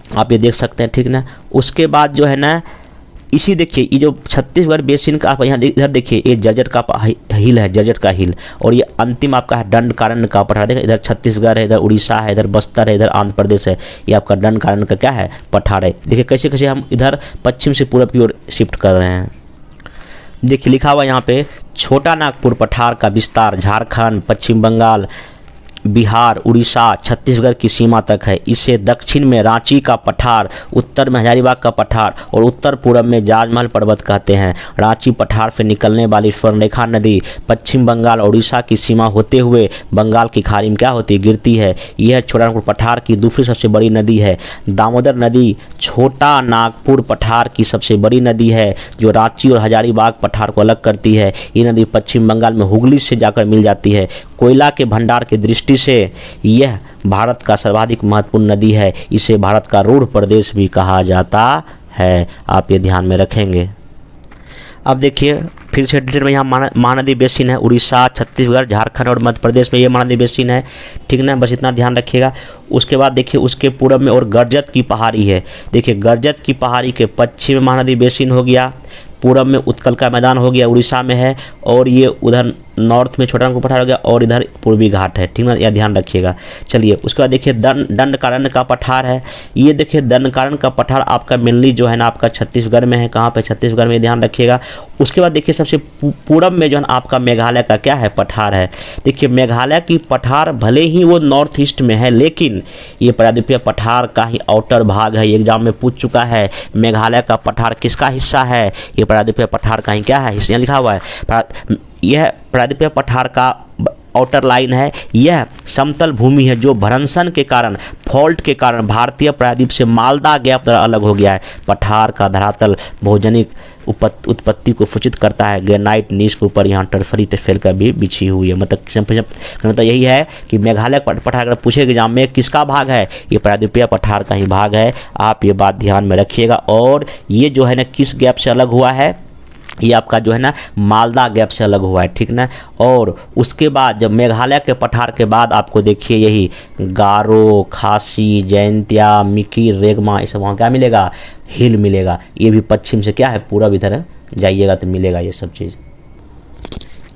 आप ये देख सकते हैं, ठीक ना। उसके बाद जो है ना इसी देखिए ये जो छत्तीसगढ़ बेसिन का आप यहाँ इधर देखिए ये जर्जर का हिल है, जर्जर का हिल। और ये अंतिम आपका है दंडकारण्य का पठार, देखिए इधर छत्तीसगढ़ है, इधर उड़ीसा है, इधर बस्तर है, इधर आंध्र प्रदेश है। ये आपका दंडकारण्य का क्या है, पठार है। देखिए कैसे कैसे हम इधर पश्चिम से पूरब की ओर शिफ्ट कर रहे हैं। देखिए लिखा हुआ यहाँ पे छोटा नागपुर पठार का विस्तार झारखंड, पश्चिम बंगाल, बिहार, उड़ीसा, छत्तीसगढ़ की सीमा तक है। इसे दक्षिण में रांची का पठार, उत्तर में हजारीबाग का पठार और उत्तर पूर्व में जाजमहल पर्वत कहते हैं। रांची पठार से निकलने वाली स्वर्णरेखा नदी पश्चिम बंगाल और उड़ीसा की सीमा होते हुए बंगाल की खाड़ी में क्या होती है, गिरती है। यह छोटा नागपुर पठार की दूसरी सबसे बड़ी नदी है। दामोदर नदी छोटा नागपुर पठार की सबसे बड़ी नदी है जो रांची और हजारीबाग पठार को अलग करती है। ये नदी पश्चिम बंगाल में हुगली से जाकर मिल जाती है। कोयला के भंडार की दृष्टि से यह भारत का सर्वाधिक महत्वपूर्ण नदी है। इसे भारत का रूढ़ प्रदेश भी कहा जाता है। आप ये ध्यान में रखेंगे। अब देखिए फिर से डिटेल में यहाँ महानदी बेसिन है। उड़ीसा, छत्तीसगढ़, झारखंड और मध्य प्रदेश में ये महानदी बेसिन है। ठीक ना, बस इतना ध्यान रखिएगा। उसके बाद देखिए उसके पूर्व में और गर्जत की पहाड़ी है। देखिए गर्जत की पहाड़ी के पश्चिम में महानदी बेसिन हो गया, पूर्व में उत्कल का मैदान हो गया, उड़ीसा में है, और ये उधर नॉर्थ में छोटा नागपुर पठार हो गया और इधर पूर्वी घाट है। ठीक ना, यह ध्यान रखिएगा। चलिए उसके बाद देखिए दंडकारण्य का पठार है। ये देखिए दंडकारण्य का पठार आपका मेनली जो है ना आपका छत्तीसगढ़ में है। कहाँ पे, छत्तीसगढ़ में, ध्यान रखिएगा। उसके बाद देखिए सबसे पूर्व में जो है आपका मेघालय का क्या है, पठार है। देखिए मेघालय की पठार भले ही वो नॉर्थ ईस्ट में है लेकिन ये प्रायद्वीपीय पठार का ही आउटर भाग है। एग्जाम में पूछ चुका है मेघालय का पठार किसका हिस्सा है, ये प्रायद्वीपीय पठार का ही क्या है, हिस्सा लिखा हुआ है। यह प्रायद्वीपीय पठार का आउटर लाइन है। यह समतल भूमि है जो भ्रंशन के कारण, फॉल्ट के कारण भारतीय प्रायद्वीप से मालदा गैप द्वारा अलग हो गया है। पठार का धरातल भौगोलिक उत्पत्ति को सूचित करता है। ग्रेनाइट नीच के ऊपर यहाँ टर्फरी टेफेल का भी बिछी हुई है। मतलब यही है कि मेघालय पठार अगर पूछे एग्जाम में किसका भाग है, ये प्रायद्वीपीय पठार का ही भाग है। आप ये बात ध्यान में रखिएगा। और ये जो है ना किस गैप से अलग हुआ है, ये आपका जो है ना मालदा गैप से अलग हुआ है। ठीक ना। और उसके बाद जब मेघालय के पठार के बाद आपको देखिए यही गारो, खासी, जैंतिया, मिकी, रेगमा, ये सब वहाँ क्या मिलेगा, हिल मिलेगा। ये भी पश्चिम से क्या है, पूरब इधर जाइएगा तो मिलेगा ये सब चीज़।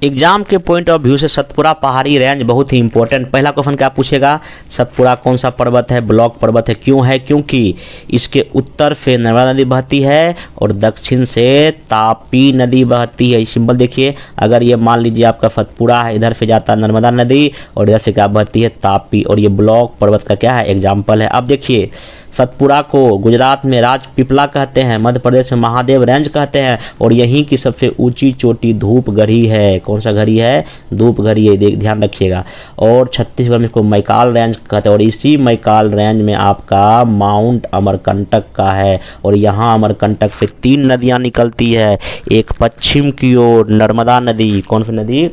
एग्जाम के पॉइंट ऑफ व्यू से सतपुड़ा पहाड़ी रेंज बहुत ही इंपॉर्टेंट। पहला क्वेश्चन क्या पूछेगा, सतपुड़ा कौन सा पर्वत है, ब्लॉक पर्वत है। क्यों है, क्योंकि इसके उत्तर से नर्मदा नदी बहती है और दक्षिण से तापी नदी बहती है। सिंबल देखिए, अगर ये मान लीजिए आपका सतपुड़ा है, इधर से जाता है नर्मदा नदी और इधर से क्या बहती है, तापी, और ये ब्लॉक पर्वत का क्या है, एग्जाम्पल है। अब देखिए सतपुड़ा को गुजरात में राजपीपला कहते हैं, मध्य प्रदेश में महादेव रेंज कहते हैं, और यहीं की सबसे ऊंची चोटी धूपगढ़ी है। कौन सा घड़ी है, धूपगढ़ी है, ध्यान रखिएगा। और छत्तीसगढ़ में इसको मैकाल रेंज कहते हैं, और इसी मैकाल रेंज में आपका माउंट अमरकंटक का है। और यहाँ अमरकंटक से 3 नदियाँ निकलती है। एक पश्चिम की ओर नर्मदा नदी, कौन सी नदी,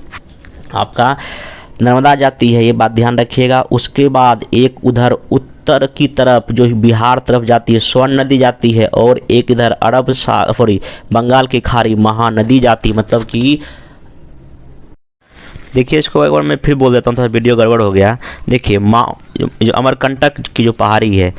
आपका नर्मदा जाती है, ये बात ध्यान रखिएगा। उसके बाद एक उधर उत्तर की तरफ जो बिहार तरफ जाती है स्वर्ण नदी जाती है, और एक इधर बंगाल की खाड़ी महानदी जाती है। मतलब कि देखिए इसको एक बार मैं फिर बोल देता हूँ, थोड़ा वीडियो गड़बड़ हो गया। देखिए जो अमरकंटक की जो पहाड़ी है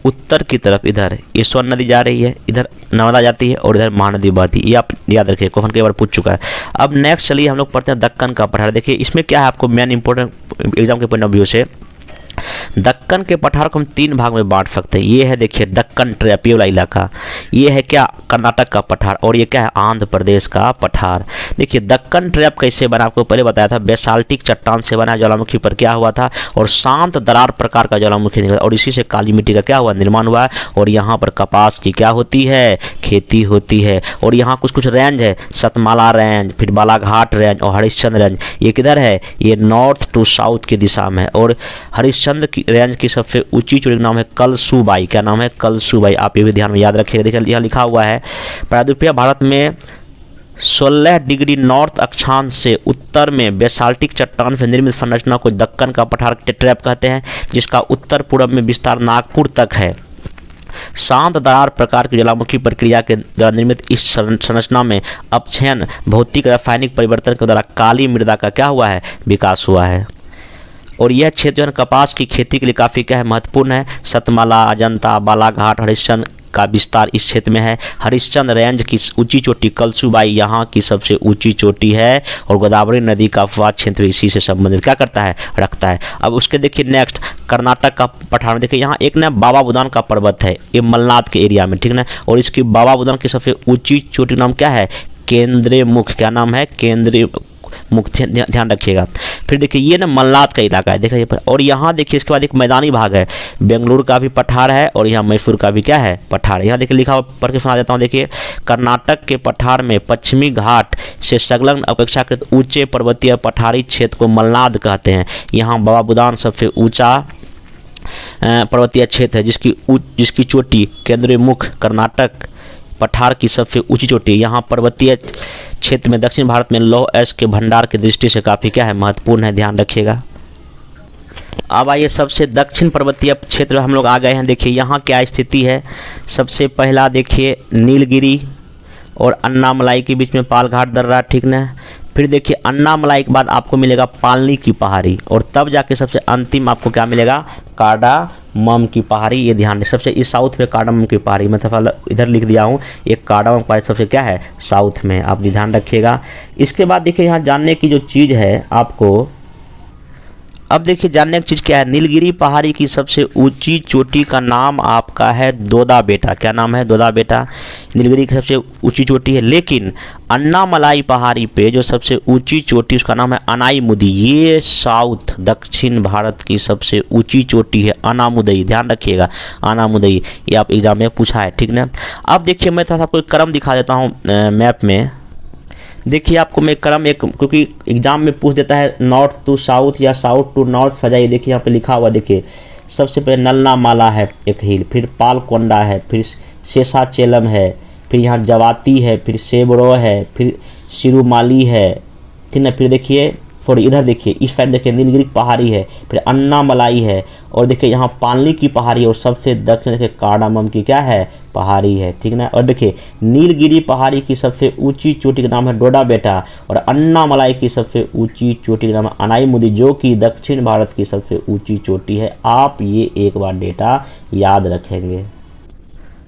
उत्तर की तरफ इधर ये स्वर्ण नदी जा रही है, इधर नर्मदा जाती है और इधर महानदी बहती है। ये आप याद रखिए, क्वेश्चन कई बार पूछ चुका है। अब नेक्स्ट चलिए हम लोग पढ़ते हैं दक्कन का पठार। देखिए इसमें क्या है, आपको मेन इंपॉर्टेंट एग्जाम के पॉइंट ऑफ व्यू से दक्कन के पठार को हम 3 भाग में बांट सकते हैं। ये है देखिए दक्कन ट्रैप, ये वाला इलाका, ये है क्या, कर्नाटक का पठार, और ये क्या है, आंध्र प्रदेश का पठार। देखिए दक्कन ट्रैप कैसे बना, आपको पहले बताया था, बेसाल्टिक चट्टान से बना, ज्वालामुखी पर क्या हुआ था, और शांत दरार प्रकार का ज्वालामुखी निकला, और इसी से काली मिट्टी का क्या हुआ, निर्माण हुआ है। और यहाँ पर कपास की क्या होती है, खेती होती है। और यहाँ कुछ रेंज है, सतमाला रेंज, फिर बालाघाट रेंज और हरिश्चंद्र रेंज। ये किधर है, ये नॉर्थ टू साउथ की दिशा में है। और हरिश्चंद्र की रेंज की सबसे ऊंची चोटी का नाम है कलसूबाई। क्या नाम है, कलसूबाई। आप ये भी ध्यान में याद रखिएगा। देखिए यहाँ लिखा हुआ है, प्रायद्वीपीय भारत में 16 डिग्री नॉर्थ अक्षांश से उत्तर में बेसाल्टिक चट्टान से निर्मित संरचना को दक्कन का पठार ट्रैप कहते हैं, जिसका उत्तर पूर्व में विस्तार नागपुर तक है। शांत दरार प्रकार की ज्वालामुखी प्रक्रिया के द्वारा निर्मित इस संरचना में अपक्षयन, भौतिक रासायनिक परिवर्तन के द्वारा काली मृदा का क्या हुआ है, विकास हुआ है। और यह क्षेत्र जो है कपास की खेती के लिए काफ़ी क्या है, महत्वपूर्ण है। सतमाला, अजंता, बालाघाट, हरिश्चंद्र का विस्तार इस क्षेत्र में है। हरिश्चंद्र रेंज की ऊंची चोटी कलसूबाई यहाँ की सबसे ऊंची चोटी है, और गोदावरी नदी का अपवाद क्षेत्र इसी से संबंधित क्या करता है, रखता है। अब उसके देखिए नेक्स्ट कर्नाटक का पठार, देखिए यहाँ एक ना बाबा बुदान का पर्वत है, ये मलनाड के एरिया में, ठीक ना। और इसकी बाबा बुदान की सबसे ऊंची चोटी नाम क्या है, केंद्रीय मुख। क्या नाम है, केंद्रीय मुख्य ध्यान रखिएगा। फिर देखिए ये ना मल्लाद का इलाका है, देखिए पर, और यहाँ देखिए इसके बाद एक मैदानी भाग है, बेंगलुरु का भी पठार है और यहाँ मैसूर का भी क्या है, पठार है। यहाँ देखिए लिखा हुआ पढ़ के सुना देता हूँ। देखिए कर्नाटक के पठार में पश्चिमी घाट से संलग्न अपेक्षाकृत ऊंचे पर्वतीय पठारी क्षेत्र को मल्लाद कहते हैं। यहाँ बाबा बुदान सबसे ऊंचा पर्वतीय क्षेत्र है जिसकी चोटी केंद्रीय मुख कर्नाटक पठार की सबसे ऊंची चोटी। यहाँ पर्वतीय क्षेत्र में दक्षिण भारत में लौह अयस्क के भंडार की दृष्टि से काफ़ी क्या है, महत्वपूर्ण है, ध्यान रखिएगा। अब आइए सबसे दक्षिण पर्वतीय क्षेत्र हम लोग आ गए हैं। देखिए यहाँ क्या स्थिति है। सबसे पहला देखिए नीलगिरी और अन्नामलाई के बीच में पालघाट दर्रा, ठीक ना। फिर देखिए अन्नामलाई के बाद आपको मिलेगा पालनी की पहाड़ी और तब जाके सबसे अंतिम आपको क्या मिलेगा, कार्डामम की पहाड़ी। ये ध्यान दें, सबसे इस साउथ में कार्डामम की पहाड़ी, मतलब इधर लिख दिया हूँ, एक कार्डामम पहाड़ी सबसे क्या है, साउथ में, आप ध्यान रखिएगा। इसके बाद देखिए यहाँ जानने की जो चीज़ है आपको, अब देखिए जानने की चीज़ क्या है, नीलगिरी पहाड़ी की सबसे ऊंची चोटी का नाम आपका है दोदा बेटा। क्या नाम है, दोदा बेटा, नीलगिरी की सबसे ऊंची चोटी है। लेकिन अन्नामलाई पहाड़ी पे जो सबसे ऊंची चोटी उसका नाम है अनाईमुदी। ये साउथ दक्षिण भारत की सबसे ऊंची चोटी है, अनामुदई, ध्यान रखिएगा, अनामुदई, ये आप एग्जाम में पूछा है, ठीक ना। अब देखिए मैं थोड़ा सा आपको क्रम दिखा देता हूँ मैप में। देखिए आपको मैं क्रम एक, क्योंकि एग्जाम में पूछ देता है नॉर्थ टू साउथ या साउथ टू नॉर्थ सजाइए। देखिए यहाँ पे लिखा हुआ, देखिए सबसे पहले नलना माला है एक हिल, फिर पालकोंडा है, फिर शेषाचेलम है, फिर यहाँ जवाती है, फिर सेबरो है, फिर सिरुमाली है, ठीक ना। फिर देखिए इधर देखिए इस साइड देखिए नीलगिरी पहाड़ी है, फिर अन्नामलाई है, और देखिए यहाँ पालनी की पहाड़ी, और सबसे दक्षिण देखिए कार्डामम की क्या है, पहाड़ी है, ठीक ना। और देखिए नीलगिरी पहाड़ी की सबसे ऊंची चोटी का नाम है डोडा बेटा, और अन्नामलाई की सबसे ऊंची चोटी का नाम है अनाईमुदी, जो कि दक्षिण भारत की सबसे ऊंची चोटी है। आप ये एक बार डेटा याद रखेंगे।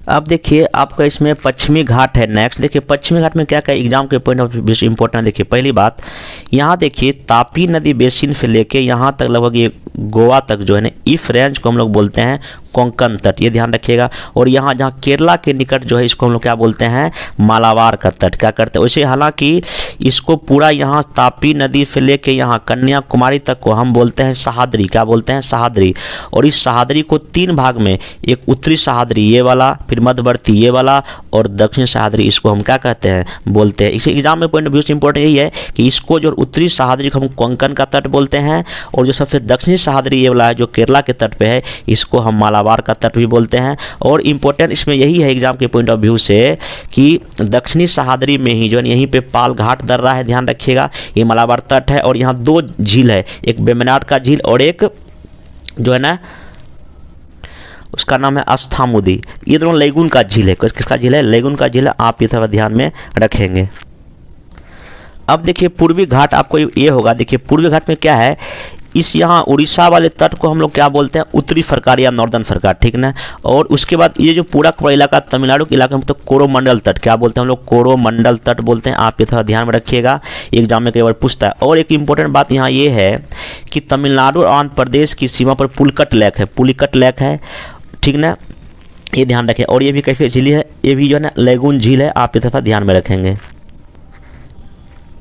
अब देखिए आपका इसमें पश्चिमी घाट है नेक्स्ट। देखिए पश्चिमी घाट में क्या क्या एग्जाम के पॉइंट ऑफ व्यू से इंपॉर्टेंट। देखिए पहली बात, यहाँ देखिए तापी नदी बेसिन से लेके यहाँ तक लगभग ये गोवा तक जो है ना, इस रेंज को हम लोग बोलते हैं कोंकण तट, ये ध्यान रखिएगा। और यहाँ जहाँ केरला के निकट जो है इसको हम लोग क्या बोलते हैं, मालाबार का तट, क्या करते हैं वैसे। हालांकि इसको पूरा यहाँ तापी नदी से लेके यहाँ कन्याकुमारी तक को हम बोलते हैं सहाद्री, क्या बोलते हैं, सहाद्री। और इस सहाद्री को तीन भाग में, एक उत्तरी सहाद्री ये वाला, फिर मध्यवर्ती ये वाला, और दक्षिण सहाद्री, इसको हम क्या कहते हैं, बोलते हैं। इसे एग्जाम में पॉइंट ऑफ व्यू से इंपॉर्टेंट यही है कि इसको जो उत्तरी सहाद्री को हम कोंकण का तट बोलते हैं, और जो सबसे दक्षिणी सहाद्री ये वाला है जो केरला के तट पे है, इसको हम मालाबार का तट भी बोलते हैं। और इम्पोर्टेंट इसमें यही है एग्जाम के पॉइंट ऑफ व्यू से कि दक्षिणी सहाद्री में ही जो है यहीं पे पालघाट दर्रा है, ध्यान रखिएगा, ये मालाबार तट है। और यहाँ दो झील है, एक बेमनाड का झील और एक जो है ना उसका नाम है अस्थामुदी। ये दोनों लेगुन का झील है। किसका झील है, लेगुन का झील है, आप ये थोड़ा ध्यान में रखेंगे। अब देखिए पूर्वी घाट आपको ये होगा। देखिए पूर्वी घाट में क्या है, इस यहाँ उड़ीसा वाले तट को हम लोग क्या बोलते हैं, उत्तरी सरकार या नॉर्दर्न सरकार, ठीक ना। और उसके बाद ये जो पूरा इलाका तमिलनाडु के इलाके में तो कोरोमंडल तट, क्या बोलते हैं हम लोग, कोरोमंडल तट बोलते हैं। आप ये थोड़ा ध्यान में रखिएगा, एग्जाम में कई बार पूछता है। और एक इंपॉर्टेंट बात यहाँ ये है कि तमिलनाडु और आंध्र प्रदेश की सीमा पर पुलिकट लेक है, ठीक ना, ये ध्यान रखें। और ये भी कैसे झील है, ये भी जो है ना लेगुन झील है, आप ये थोड़ा ध्यान में रखेंगे।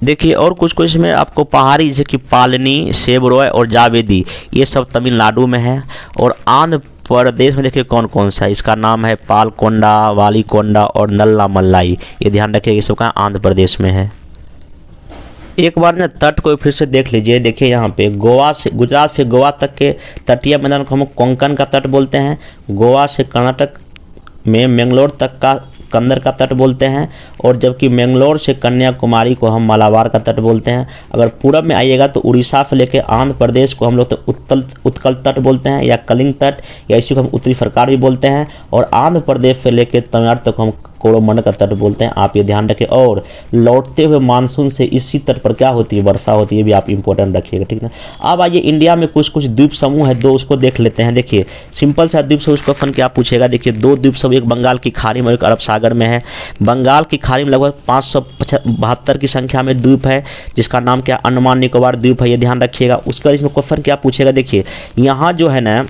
देखिए और कुछ इसमें आपको पहाड़ी जैसे कि पालनी, सेबरोय और जावेदी, ये सब तमिलनाडु में है। और आंध्र प्रदेश में देखिए कौन कौन सा, इसका नाम है पालकोंडा, वालीकोंडा और नल्लामल्लाई, ये ध्यान रखिए, ये सब का आंध्र प्रदेश में है। एक बार ना तट को फिर से देख लीजिए। देखिए यहाँ पे गोवा से, गुजरात से गोवा तक के तटीय मैदान को हम कोंकण का तट बोलते हैं। गोवा से कर्नाटक में मैंगलोर तक का कंदर का तट बोलते हैं। और जबकि मैंगलोर से कन्याकुमारी को हम मालाबार का तट बोलते हैं। अगर पूरब में आइएगा तो उड़ीसा से लेकर आंध्र प्रदेश को हम लोग तो उत्कल तट बोलते हैं या कलिंग तट, या इसी को हम उत्तरी सरकार भी बोलते हैं। और आंध्र प्रदेश से लेकर तमिलनाडु तक हम कोरोमंडल का तट बोलते हैं, आप ये ध्यान रखें। और लौटते हुए मानसून से इसी तट पर क्या होती है, वर्षा होती है, भी आप इंपॉर्टेंट रखिएगा, ठीक ना। अब आइए इंडिया में कुछ द्वीप समूह है, दो, उसको देख लेते हैं। देखिए सिंपल सा द्वीप समूह क्वेश्चन क्या पूछेगा। देखिए दो द्वीप समूह, एक बंगाल की खाड़ी में, एक अरब सागर में है। बंगाल की खाड़ी में लगभग 572 की संख्या में द्वीप है, जिसका नाम क्या, अंडमान निकोबार द्वीप है, ये ध्यान रखिएगा। उसके बाद इसमें क्वेश्चन क्या पूछेगा। देखिए यहाँ जो है ना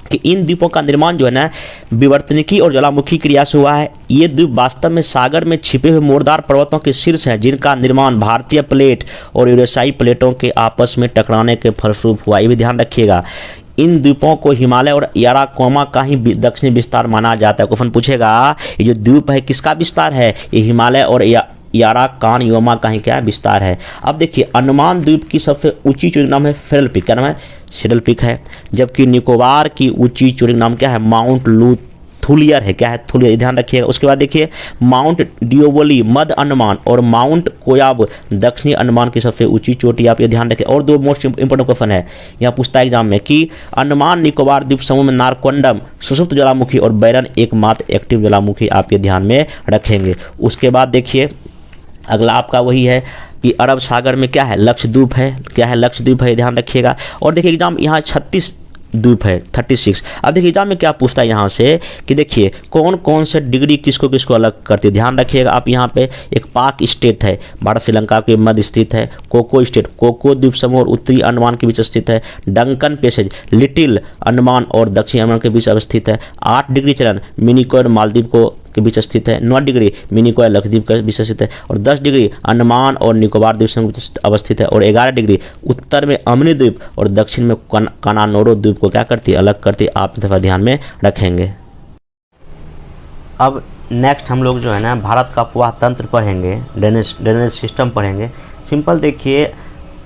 कि इन द्वीपों का निर्माण जो है ना विवर्तनिकी और ज्वालामुखी क्रिया से हुआ है। ये द्वीप वास्तव में सागर में छिपे हुए मोरदार पर्वतों के शीर्ष हैं, जिनका निर्माण भारतीय प्लेट और यूरेशियाई प्लेटों के आपस में टकराने के फलस्वरूप हुआ। ये भी ध्यान रखिएगा। इन द्वीपों को हिमालय और याराकोमा का ही दक्षिणी विस्तार माना जाता है। क्वेश्चन पूछेगा ये जो द्वीप है किसका विस्तार है? ये हिमालय और याराकानयोमा का ही क्या विस्तार है। अब देखिए अंडमान द्वीप की सबसे ऊंची चोटी नाम है फेरल पीक, क्या नाम है? शेरल पीक है। जबकि निकोबार की ऊंची चोटी नाम क्या है? माउंट लूथुलियर है, क्या है? थुलियर, ध्यान रखिएगा। उसके बाद देखिए माउंट डिओबोली मध्य अंडमान और माउंट कोयाब दक्षिणी अंडमान की सबसे ऊंची चोटी, आप ये ध्यान रखें। और दो मोस्ट इंपोर्टेंट क्वेश्चन है यहाँ पूछता है एग्जाम में कि अंडमान निकोबार द्वीप समूह में नारकोंडम सुषुप्त ज्वालामुखी और बैरन एकमात्र एक्टिव ज्वालामुखी, आप ये ध्यान में रखेंगे। उसके बाद देखिए अगला आपका वही है कि अरब सागर में क्या है? लक्षद्वीप है, क्या है? लक्षद्वीप है, ध्यान रखिएगा। और देखिए एग्जाम यहाँ 36 द्वीप है, 36। अब देखिए एग्जाम में क्या पूछता है यहाँ से कि देखिए कौन कौन से डिग्री किसको किसको अलग करती है, ध्यान रखिएगा आप। यहाँ पे एक पाक स्टेट है, भारत श्रीलंका के मध्य स्थित है। कोको स्टेट, कोको द्वीप समूह और उत्तरी अंडमान के बीच स्थित है। डंकन पैसेज लिटिल अंडमान और दक्षिणी अंडमान के बीच अवस्थित है। 8 डिग्री चरण मिनिकॉय मालदीव को के बीच स्थित है। 9 डिग्री मिनिकॉय लक्षद्वीप के बीच स्थित है। और 10 डिग्री अंडमान और निकोबार द्वीप समूह के बीच अवस्थित है। और 11 डिग्री उत्तर में अमनी द्वीप और दक्षिण में कनानोरो द्वीप को क्या करती है? अलग करती है, आप दफा ध्यान में रखेंगे। अब नेक्स्ट हम लोग जो है ना भारत का अफवाह तंत्र पढ़ेंगे, ड्रेनेज सिस्टम पढ़ेंगे। सिंपल देखिए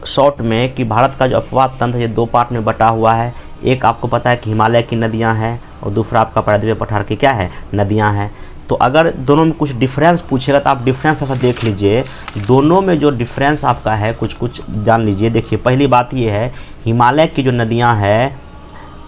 शॉर्ट में कि भारत का जो अफवाह तंत्र ये 2 पार्ट में बटा हुआ है। एक आपको पता है कि हिमालय की नदियाँ हैं और दूसरा आपका प्रायद्वीपीय पठार की क्या है? नदियाँ हैं। तो अगर दोनों में कुछ डिफरेंस पूछेगा तो आप डिफरेंस ऐसा देख लीजिए, दोनों में जो डिफरेंस आपका है कुछ कुछ जान लीजिए। देखिए पहली बात ये है हिमालय की जो नदियां हैं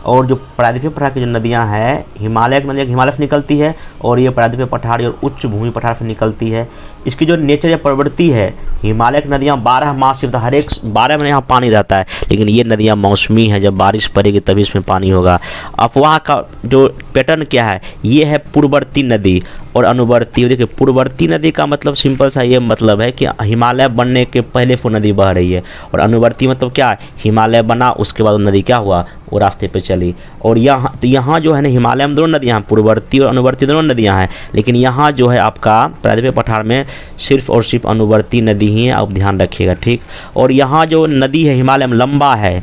और जो प्रायद्वीपीय पठार की जो नदियां हैं, हिमालय की नदियाँ हिमालय से निकलती है और ये प्रायद्वीपीय पठार और उच्च भूमि पठार से निकलती है। इसकी जो नेचर या प्रवृत्ति है, हिमालय की नदियाँ 12 मास सिर्फ हर एक 12 महीने यहाँ पानी रहता है, लेकिन ये नदियाँ मौसमी है, जब बारिश पड़ेगी तभी इसमें पानी होगा। अफवाह का जो पैटर्न क्या है? ये है पूर्ववर्ती नदी और अनुवर्ती। देखिए पूर्ववर्ती नदी का मतलब सिंपल सा ये मतलब है कि हिमालय बनने के पहले वो नदी बह रही है, और अनुवर्ती मतलब क्या? हिमालय बना उसके बाद नदी क्या हुआ? वो रास्ते पे चली। और यहाँ तो यहाँ जो है ना हिमालय में दोनों नदियाँ हैं, पूर्ववर्ती और अनुवर्ती दोनों नदियाँ हैं, लेकिन यहाँ जो है आपका प्रायद्वीपीय पठार में सिर्फ और सिर्फ अनुवर्ती नदी ही है, आप ध्यान रखिएगा, ठीक। और यहाँ जो नदी है हिमालय में लंबा है,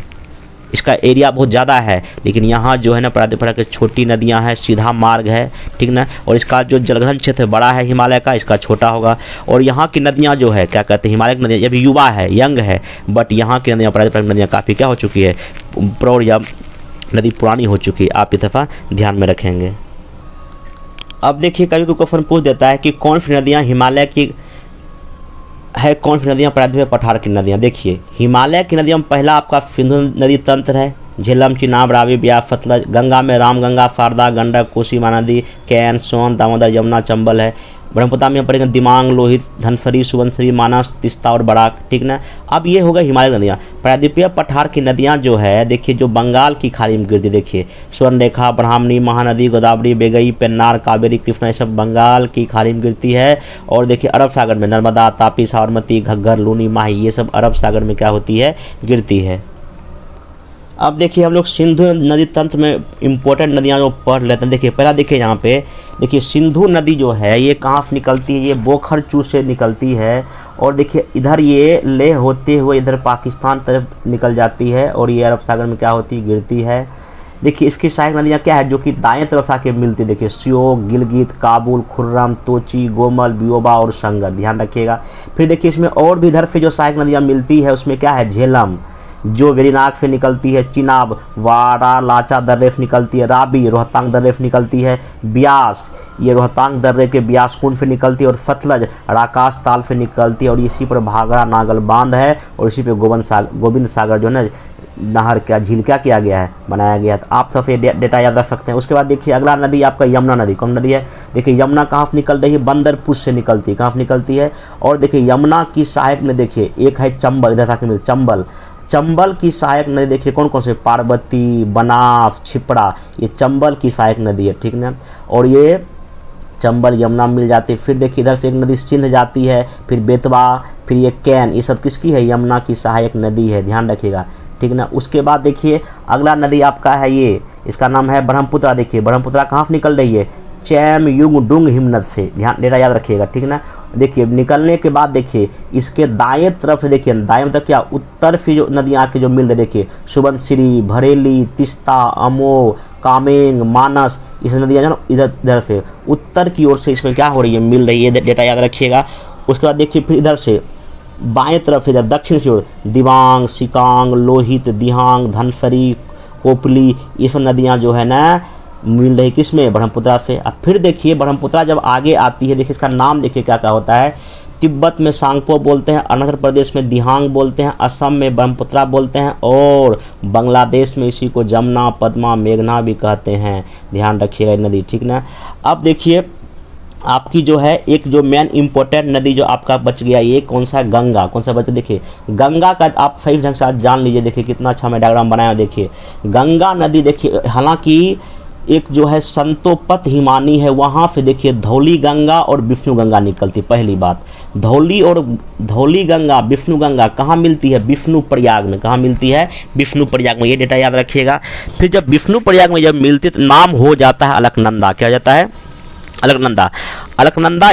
इसका एरिया बहुत ज़्यादा है, लेकिन यहाँ जो है ना प्रायद्वीपीय पठार की छोटी नदियाँ हैं, सीधा मार्ग है, ठीक ना। और इसका जो जलग्रहण क्षेत्र बड़ा है हिमालय का, इसका छोटा होगा। और यहाँ की नदियाँ जो है क्या कहते हैं, हिमालय की नदियाँ अभी युवा है, यंग है, बट यहाँ की नदियाँ प्रायद्वीपीय पठार की नदियाँ काफ़ी क्या हो चुकी है? प्रौढ़ या नदी पुरानी हो चुकी है, आप इस दफ़ा ध्यान में रखेंगे। अब देखिए कभी कोई क्वेश्चन पूछ देता है कि कौन सी नदियाँ हिमालय की है, कौन सी नदियाँ प्रायद्वीपीय पठार की नदियाँ। देखिए हिमालय की नदियों में पहला आपका सिंधु नदी तंत्र है, झेलम, चिनाब, रावी, ब्यास, सतलज। गंगा में रामगंगा, शारदा, गंडक, कोसी, महानदी, कैन, सोन, दामोदर, यमुना, चंबल है। ब्रह्मपुत्र में पड़ेंगे दिमांग, लोहित, धनसरी, सुबनसिरी, मानस, तिस्ता और बराक, ठीक ना। अब ये हो गए हिमालय नदियाँ। प्रायद्वीपीय पठार की नदियाँ जो है देखिए जो बंगाल की खाड़ी में गिरती, देखिए स्वर्णरेखा, ब्राह्मणी, महानदी, गोदावरी, बेगई, पेन्नार, कावेरी, कृष्णा, ये सब बंगाल की खाड़ी में गिरती है। और देखिए अरब सागर में नर्मदा, तापी, साबरमती, घग्गर, लूनी, माही, ये सब अरब सागर में क्या होती है? गिरती है। अब देखिए हम लोग सिंधु नदी तंत्र में इम्पोर्टेंट नदियाँ जो पढ़ लेते हैं। देखिए पहला देखिए यहाँ पे देखिए सिंधु नदी जो है ये कहाँ से निकलती है? ये बोखरचू से निकलती है। और देखिए इधर ये ले होते हुए इधर पाकिस्तान तरफ निकल जाती है और ये अरब सागर में क्या होती है? गिरती है। देखिए इसकी सहायक नदियाँ क्या है जो कि दाएं तरफ आके मिलती है? देखिए श्योक, गिलगित, काबुल, खुर्रम, तोची, गोमल, बियोबा और संगर, ध्यान रखिएगा। फिर देखिए इसमें और भी इधर से जो सहायक नदियाँ मिलती है उसमें क्या है? झेलम जो वेरीनाग से निकलती है, चिनाब वाड़ा लाचा दर्रे से निकलती है, राबी रोहतांग दर्रे से निकलती है, ब्यास ये रोहतांग दर्रे के ब्यास कुंड से निकलती है, और सतलज राकाश ताल से निकलती है। और इसी पर भागड़ा नागल बांध है और इसी पे गोविंद सागर जो है ना नहर क्या झील क्या किया गया है? बनाया गया है। तो आप सबसे डेटा याद रख सकते हैं। उसके बाद देखिए अगला नदी आपका यमुना नदी। कौन नदी है? देखिए यमुना कहाँ से निकल रही है? बंदरपुर से निकलती है। कहाँ से निकलती है? और देखिए यमुना की सहायक में देखिए एक है चंबल, इधर तक मिल चंबल। चंबल की सहायक नदी देखिए कौन कौन से? पार्वती, बनास, छिपड़ा, ये चंबल की सहायक नदी है, ठीक ना। और ये चंबल यमुना मिल जाती है। फिर देखिए इधर से एक नदी सिंध जाती है, फिर बेतवा, फिर ये कैन, ये सब किसकी है? यमुना की सहायक नदी है, ध्यान रखिएगा, ठीक ना। उसके बाद देखिए अगला नदी आपका है ये इसका नाम है ब्रह्मपुत्रा। देखिए ब्रह्मपुत्रा कहाँ से निकल रही है, चैम युंग डुंग हिमनद से, ध्यान डेटा याद रखिएगा, ठीक ना। देखिए निकलने के बाद देखिए इसके दाएं तरफ से, देखिए दाएं मतलब क्या, उत्तर से जो नदियाँ आके जो मिल रही, देखिए सुबनसिरी, भरेली, तिस्ता, अमो, कामेंग, मानस, इस नदियाँ जो इधर इधर से उत्तर की ओर से इसमें क्या हो रही है, मिल रही है, डेटा याद रखिएगा। उसके बाद देखिए फिर इधर से बाएं तरफ इधर दक्षिण की ओर दिबांग, सिकांग, लोहित, दिहांग, धनसरी, कोपली, ये सब नदियाँ जो है ना मिल रही किसमें, ब्रह्मपुत्रा से। अब फिर देखिए ब्रह्मपुत्रा जब आगे आती है, देखिए इसका नाम देखिए क्या क्या होता है, तिब्बत में सांगपो बोलते हैं, अरुणाचल प्रदेश में दिहांग बोलते हैं, असम में ब्रह्मपुत्रा बोलते हैं, और बांग्लादेश में इसी को जमुना, पद्मा, मेघना भी कहते हैं, ध्यान रखिएगा नदी, ठीक ना। अब देखिए आपकी जो है एक जो मेन इंपॉर्टेंट नदी जो आपका बच गया, ये कौन सा, गंगा। कौन सा बचा, देखिए गंगा का आप सही ढंग से आज जान लीजिए। देखिए कितना अच्छा मैं डायग्राम बनाया, देखिए गंगा नदी, देखिए हालांकि एक जो है संतोपत हिमानी है, वहाँ से देखिए धौली गंगा और विष्णु गंगा निकलती। पहली बात, धौली गंगा, विष्णु गंगा कहाँ मिलती है, विष्णु प्रयाग में। कहाँ मिलती है, विष्णु प्रयाग में, ये डेटा याद रखिएगा। फिर जब विष्णु प्रयाग में जब मिलती तो नाम हो जाता है अलकनंदा। क्या हो जाता है, अलकनंदा। अलकनंदा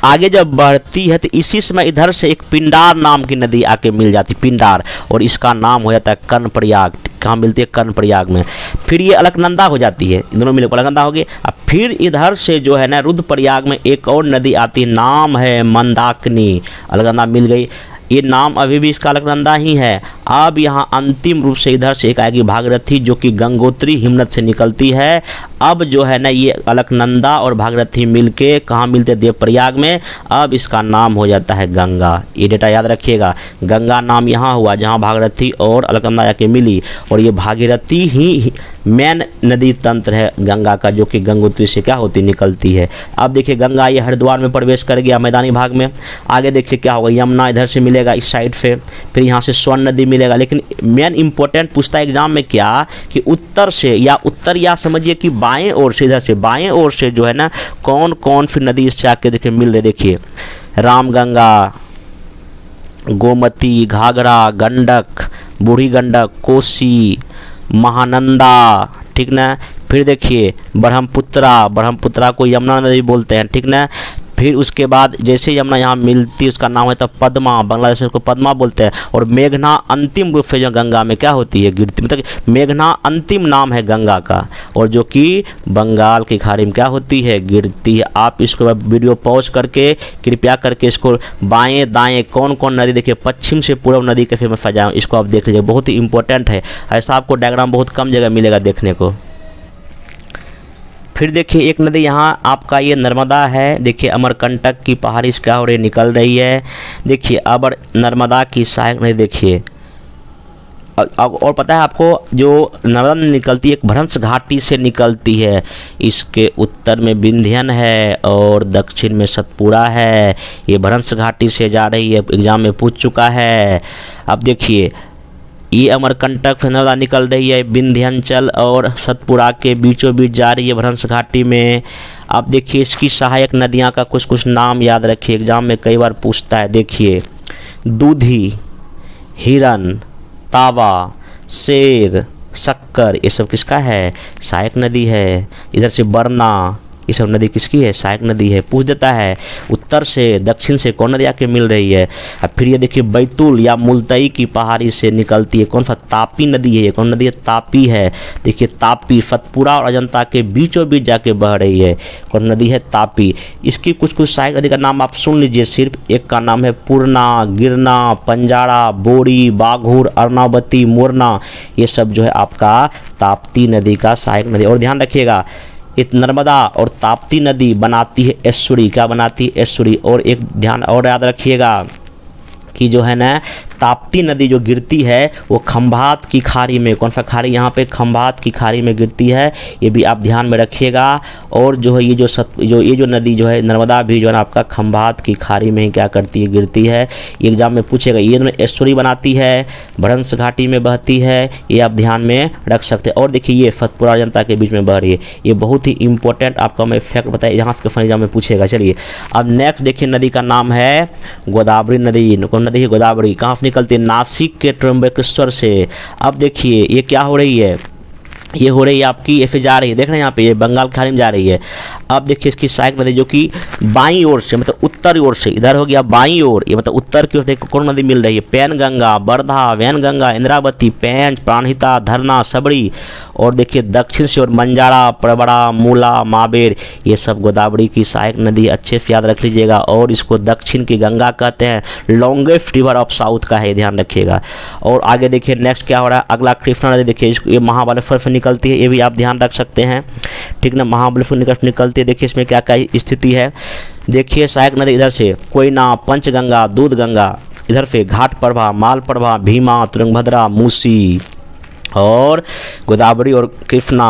आगे जब बढ़ती है तो इसी समय इधर से एक पिंडार नाम की नदी आके मिल जाती, पिंडार, और इसका नाम हो जाता है कर्णप्रयाग। कहाँ मिलती है, कर्णप्रयाग में। फिर ये अलकनंदा हो जाती है, दोनों मिलकर अलकनंदा होगी। अब फिर इधर से जो है ना रुद्रप्रयाग में एक और नदी आती है, नाम है मंदाकिनी। अलकनंदा मिल गई, ये नाम अभी भी इसका अलकनंदा ही है। अब यहाँ अंतिम रूप से इधर से एक आएगी भागीरथी, जो कि गंगोत्री हिमनद से निकलती है। अब जो है ना ये अलकनंदा और भागीरथी मिलके कहाँ मिलते हैं, देवप्रयाग में। अब इसका नाम हो जाता है गंगा। ये डेटा याद रखिएगा, गंगा नाम यहाँ हुआ जहाँ भागीरथी और अलकनंदा जाके मिली, और ये भागीरथी ही मेन नदी तंत्र है गंगा का, जो कि गंगोत्री से क्या होती, निकलती है। अब देखिए गंगा ये हरिद्वार में प्रवेश कर गया मैदानी भाग में। आगे देखिए क्या होगा, यमुना इधर से मिलेगा इस साइड से, फिर यहाँ से स्वर्ण नदी मिलेगा। लेकिन मेन इंपॉर्टेंट पूछता है एग्जाम में क्या, कि उत्तर से या समझिए कि बाएं ओर से, इधर से बाएं ओर से जो है ना कौन कौन सी नदी इससे आके देखिए मिल रही। देखिए रामगंगा, गोमती, घाघरा, गंडक, बूढ़ी गंडक, कोसी, महानंदा, ठीक ना। फिर देखिए ब्रह्मपुत्रा को यमुना नदी बोलते हैं, ठीक ना। फिर उसके बाद जैसे यमुना यहाँ मिलती है उसका नाम है तब पद्मा, बांग्लादेश में उसको पद्मा बोलते हैं। और मेघना अंतिम रूप से जो गंगा में क्या होती है, गिरती, मतलब मेघना अंतिम नाम है गंगा का, और जो कि बंगाल की खाड़ी में क्या होती है, गिरती है। आप इसको वीडियो पॉज करके कृपया करके इसको बाएं दाएं कौन कौन नदी, देखिए पश्चिम से पूर्व नदी कैसे मैं सजाऊँ, इसको आप देख लीजिए, बहुत ही इंपॉर्टेंट है। ऐसा आपको डायग्राम बहुत कम जगह मिलेगा देखने को। फिर देखिए एक नदी यहाँ आपका ये नर्मदा है। देखिए अमरकंटक की पहाड़ी से क्या हो रही, निकल रही है। देखिए अब नर्मदा की सहायक नदी देखिए, और पता है आपको जो नर्मदा निकलती है एक भ्रंश घाटी से निकलती है। इसके उत्तर में विंध्यन है और दक्षिण में सतपुड़ा है। ये भ्रंश घाटी से जा रही है, एग्जाम में पूछ चुका है। अब देखिए ये अमरकंटक से नर्मदा निकल रही है, विंध्याचल और सतपुड़ा के बीचों बीच जा रही है भ्रंश घाटी में। अब देखिए इसकी सहायक नदियां का कुछ नाम याद रखिए, एग्जाम में कई बार पूछता है। देखिए दूधी, हिरन, तावा, शेर, शक्कर, ये सब किसका है, सहायक नदी है। इधर से बरना, ये सब नदी किसकी है, सहायक नदी है। पूछ देता है उत्तर से दक्षिण से कौन नदी आके मिल रही है। अब फिर ये देखिए बैतूल या मुल्तई की पहाड़ी से निकलती है, कौन सा, तापी नदी है। ये कौन नदी है, तापी है। देखिए तापी सतपुड़ा और अजंता के बीचों बीच जाके बह रही है, कौन नदी है, तापी। इसकी कुछ सहायक नदी का नाम आप सुन लीजिए सिर्फ। एक का नाम है पूर्णा, गिरना, पंजारा, बोरी, बाघुर, अर्नावती, मोरना, ये सब जो है आपका ताप्ती नदी का सहायक नदी। और ध्यान रखिएगा एक नर्मदा और ताप्ती नदी बनाती है एस्सुरी। क्या बनाती है, एस्सुरी। और एक ध्यान और याद रखिएगा कि जो है ना ताप्ती नदी जो गिरती है वो खंभात की खाड़ी में, कौन सा खाड़ी, यहाँ पे खंभात की खाड़ी में गिरती है, ये भी आप ध्यान में रखिएगा। और जो है ये जो नदी जो है नर्मदा भी जो है ना आपका खंभात की खाड़ी में ही क्या करती है, गिरती है। ये एग्जाम में पूछेगा। ये दोनों एस्टोरी बनाती है, भ्रंश घाटी में बहती है, ये आप ध्यान में रख सकते हैं। और देखिए ये सतपुड़ा जनता के बीच में बह रही है, ये बहुत ही इंपॉर्टेंट आपका मैं फैक्ट बताया, यहाँ से फन एग्जाम में पूछेगा। चलिए अब नेक्स्ट देखिए नदी का नाम है गोदावरी नदी। कौन नदी है, गोदावरी। कहाँ से निकलती है, नासिक के त्र्यंबकेश्वर से। अब देखिए ये क्या हो रही है, ये हो रही है आपकी, ये फिर जा रही है, देख रहे हैं यहाँ पे, ये बंगाल की खाड़ी में जा रही है। अब देखिए इसकी सहायक नदी जो कि बाईं ओर से, मतलब उत्तर ओर से, इधर हो गया बाईं ओर, ये मतलब उत्तर की ओर से कौन नदी मिल रही है? पैनगंगा, वर्धा, वैनगंगा, इंद्रावती, पेंच, प्राणहिता, धरना, सबड़ी। और देखिए दक्षिण से और मंजारा, प्रवरा, मूला, माबेर, ये सब गोदावरी की सहायक नदी, अच्छे से याद रख लीजिएगा। और इसको दक्षिण की गंगा कहते हैं, लॉन्गेस्ट रिवर ऑफ साउथ का है, ध्यान रखिएगा। और आगे देखिए नेक्स्ट क्या हो रहा है, अगला कृष्णा नदी, देखिए ये महाबलेश्वर से निकलती है, ये भी आप ध्यान रख सकते हैं, ठीक ना, महाबलेश्वर निकलती है। देखिए इसमें क्या क्या स्थिति है, देखिए सहायक नदी इधर से कोयना, पंचगंगा, दूधगंगा, इधर से घाटप्रभा, मालप्रभा, भीमा, तुंगभद्रा, मूसी। और गोदावरी और कृष्णा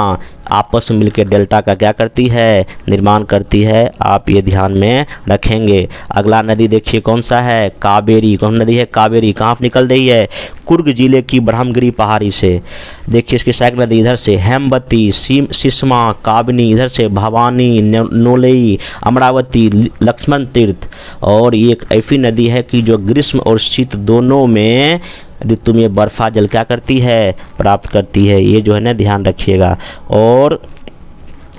आपस में मिलकर डेल्टा का क्या करती है? निर्माण करती है, आप ये ध्यान में रखेंगे। अगला नदी देखिए कौन सा है? कावेरी। कौन नदी है? कावेरी। कहाँ से निकल रही है? कुर्ग जिले की ब्रह्मगिरी पहाड़ी से। देखिए इसकी सहायक नदी इधर से हेमवती, सिस्मा, काबिनी, इधर से भवानी, नोलई, अमरावती, लक्ष्मण तीर्थ। और ये एक ऐसी नदी है कि जो ग्रीष्म और शीत दोनों में ऋतु में बर्फा जल क्या करती है? प्राप्त करती है। ये जो है ना ध्यान रखिएगा। और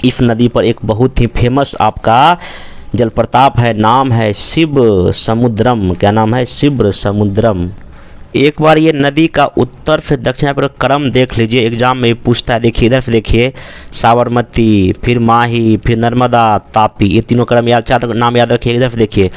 इस नदी पर एक बहुत ही फेमस आपका जलप्रपात है, नाम है शिव समुद्रम। क्या नाम है? शिव समुद्रम। एक बार ये नदी का उत्तर से दक्षिण पर क्रम देख लीजिए, एग्जाम में पूछता है। देखिए इधर से देखिए साबरमती, फिर माही, फिर नर्मदा, तापी, ये तीनों क्रम याद, चार नाम याद रखिए। इधर से देखिए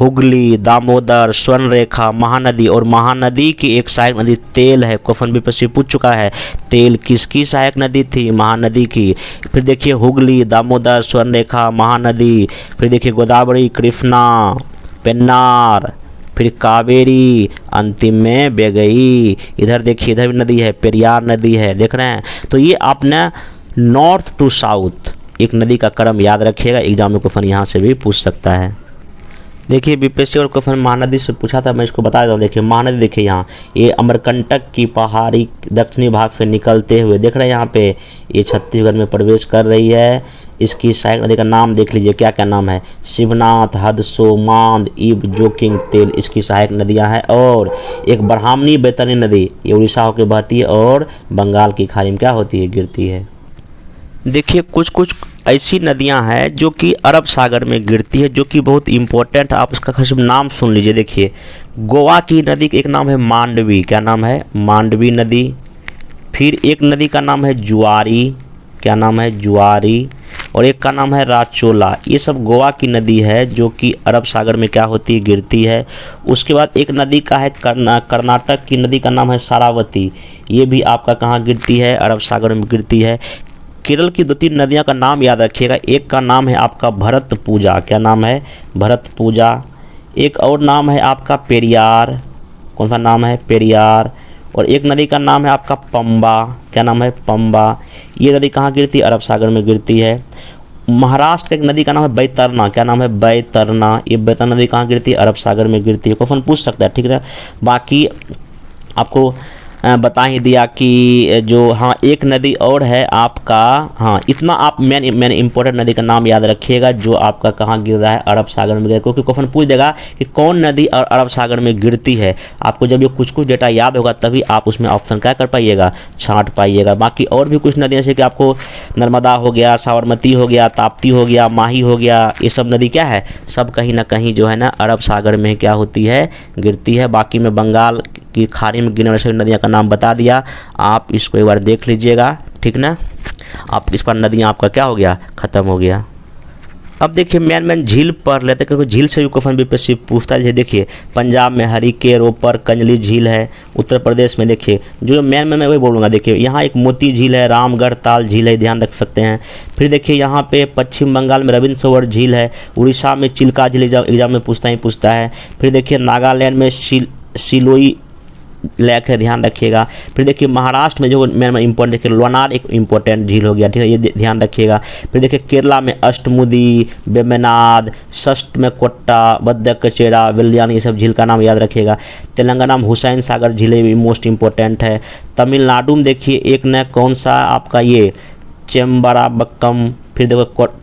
हुगली, दामोदर, स्वर्णरेखा, महानदी। और महानदी की एक सहायक नदी तेल है, क्वेश्चन भी प्रश्न पूछ चुका है। तेल किसकी सहायक नदी थी? महानदी की। फिर देखिए हुगली, दामोदर, स्वर्णरेखा, महानदी। फिर देखिए गोदावरी, कृष्णा, पेन्नार, फिर कावेरी, अंतिम में बेगई। इधर देखिए इधर भी नदी है, पेरियार नदी है, देख रहे हैं। तो ये आपने नॉर्थ टू साउथ एक नदी का क्रम याद रखिएगा, एग्जाम में क्वेश्चन यहाँ से भी पूछ सकता है। देखिए बीपीएससी और क्वेश्चन महानदी से पूछा था, मैं इसको बता देता हूँ। देखिए महानदी देखिए यहाँ, ये अमरकंटक की पहाड़ी दक्षिणी भाग से निकलते हुए, देख रहे हैं यहाँ पे, ये छत्तीसगढ़ में प्रवेश कर रही है। इसकी सहायक नदी का नाम देख लीजिए, क्या क्या नाम है? शिवनाथ, हदसो, मांद, इब, जोकिंग, तेल, इसकी सहायक नदियाँ हैं। और एक ब्राह्मणी बैतरणी नदी, ये उड़ीसा होकर बहती है और बंगाल की खाड़ी में क्या होती है? गिरती है। देखिए कुछ कुछ ऐसी नदियां हैं जो कि अरब सागर में गिरती है, जो कि बहुत इम्पोर्टेंट, आप उसका खास नाम सुन लीजिए। देखिए गोवा की नदी का एक नाम है मांडवी। क्या नाम है? मांडवी नदी। फिर एक नदी का नाम है जुआरी। क्या नाम है? जुआरी। और एक का नाम है राचोला। ये सब गोवा की नदी है जो कि अरब सागर में क्या होती है? गिरती है। उसके बाद एक नदी का है कर्नाटक की नदी का नाम है सारावती। ये भी आपका कहाँ गिरती है? अरब सागर में गिरती है। केरल की 2-3 नदियां का नाम याद रखिएगा। एक का नाम है आपका भरत पूजा। क्या नाम है? भरत पूजा। एक और नाम है आपका पेरियार। कौन सा नाम है? पेरियार। और एक नदी का नाम है आपका पंबा। क्या नाम है? पंबा। ये नदी कहाँ गिरती है? अरब सागर में गिरती है। महाराष्ट्र की एक नदी का नाम है बैतरना। क्या नाम है? बैतरना। ये बैतरना नदी कहाँ गिरती है? अरब सागर में गिरती है। क्वेश्चन पूछ सकता है, ठीक है। बाकी आपको बता ही दिया कि जो हाँ एक नदी और है आपका, हाँ इतना आप मैंने इंपॉर्टेंट नदी का नाम याद रखिएगा जो आपका कहाँ गिर रहा है? अरब सागर में गिर। क्योंकि क्वेश्चन पूछ देगा कि कौन नदी और अरब सागर में गिरती है। आपको जब ये कुछ कुछ डेटा याद होगा तभी आप उसमें ऑप्शन क्या कर पाइएगा? छांट पाइएगा। बाकी और भी कुछ नदियाँ जैसे कि आपको नर्मदा हो गया, साबरमती हो गया, ताप्ती हो गया, माही हो गया, ये सब नदी क्या है? सब कहीं ना कहीं जो है ना अरब सागर में क्या होती है? गिरती है। बाकी में बंगाल की खाड़ी में गिरने वाली नदियाँ का नाम बता दिया, आप इसको एक बार देख लीजिएगा, ठीक ना। आप इस पर नदियाँ आपका क्या हो गया? ख़त्म हो गया। अब देखिए मैन झील पढ़ लेते हैं, क्योंकि झील से भी क्वेश्चन बीपीएससी पूछता है। देखिए पंजाब में हरिके, रोपर, कंजली झील है। उत्तर प्रदेश में देखिए जो मैन मैं वही बोलूँगा। देखिए यहाँ एक मोती झील है, रामगढ़ ताल झील है, ध्यान रख सकते हैं। फिर देखिए यहाँ पे पश्चिम बंगाल में रविंद्र सरोवर झील है। उड़ीसा में चिल्का झील एग्जाम में पूछता है। फिर देखिए नागालैंड में सिलोई लेक है, ध्यान रखिएगा। फिर देखिए महाराष्ट्र में जो मेन इंपॉर्टेंट, देखिए लोनार एक इंपॉर्टेंट झील हो गया, ठीक है, ये ध्यान रखिएगा। फिर देखिए केरला में अष्टमुदी, बेमेनाद, षष्ठ में कोट्टा, बद्दकचेरा, वेलियान, ये सब झील का नाम याद रखिएगा। तेलंगाना में हुसैन सागर झील भी मोस्ट इंपॉर्टेंट है। तमिलनाडु में देखिए एक न कौन सा आपका ये चेम्बराबक्कम। फिर देखो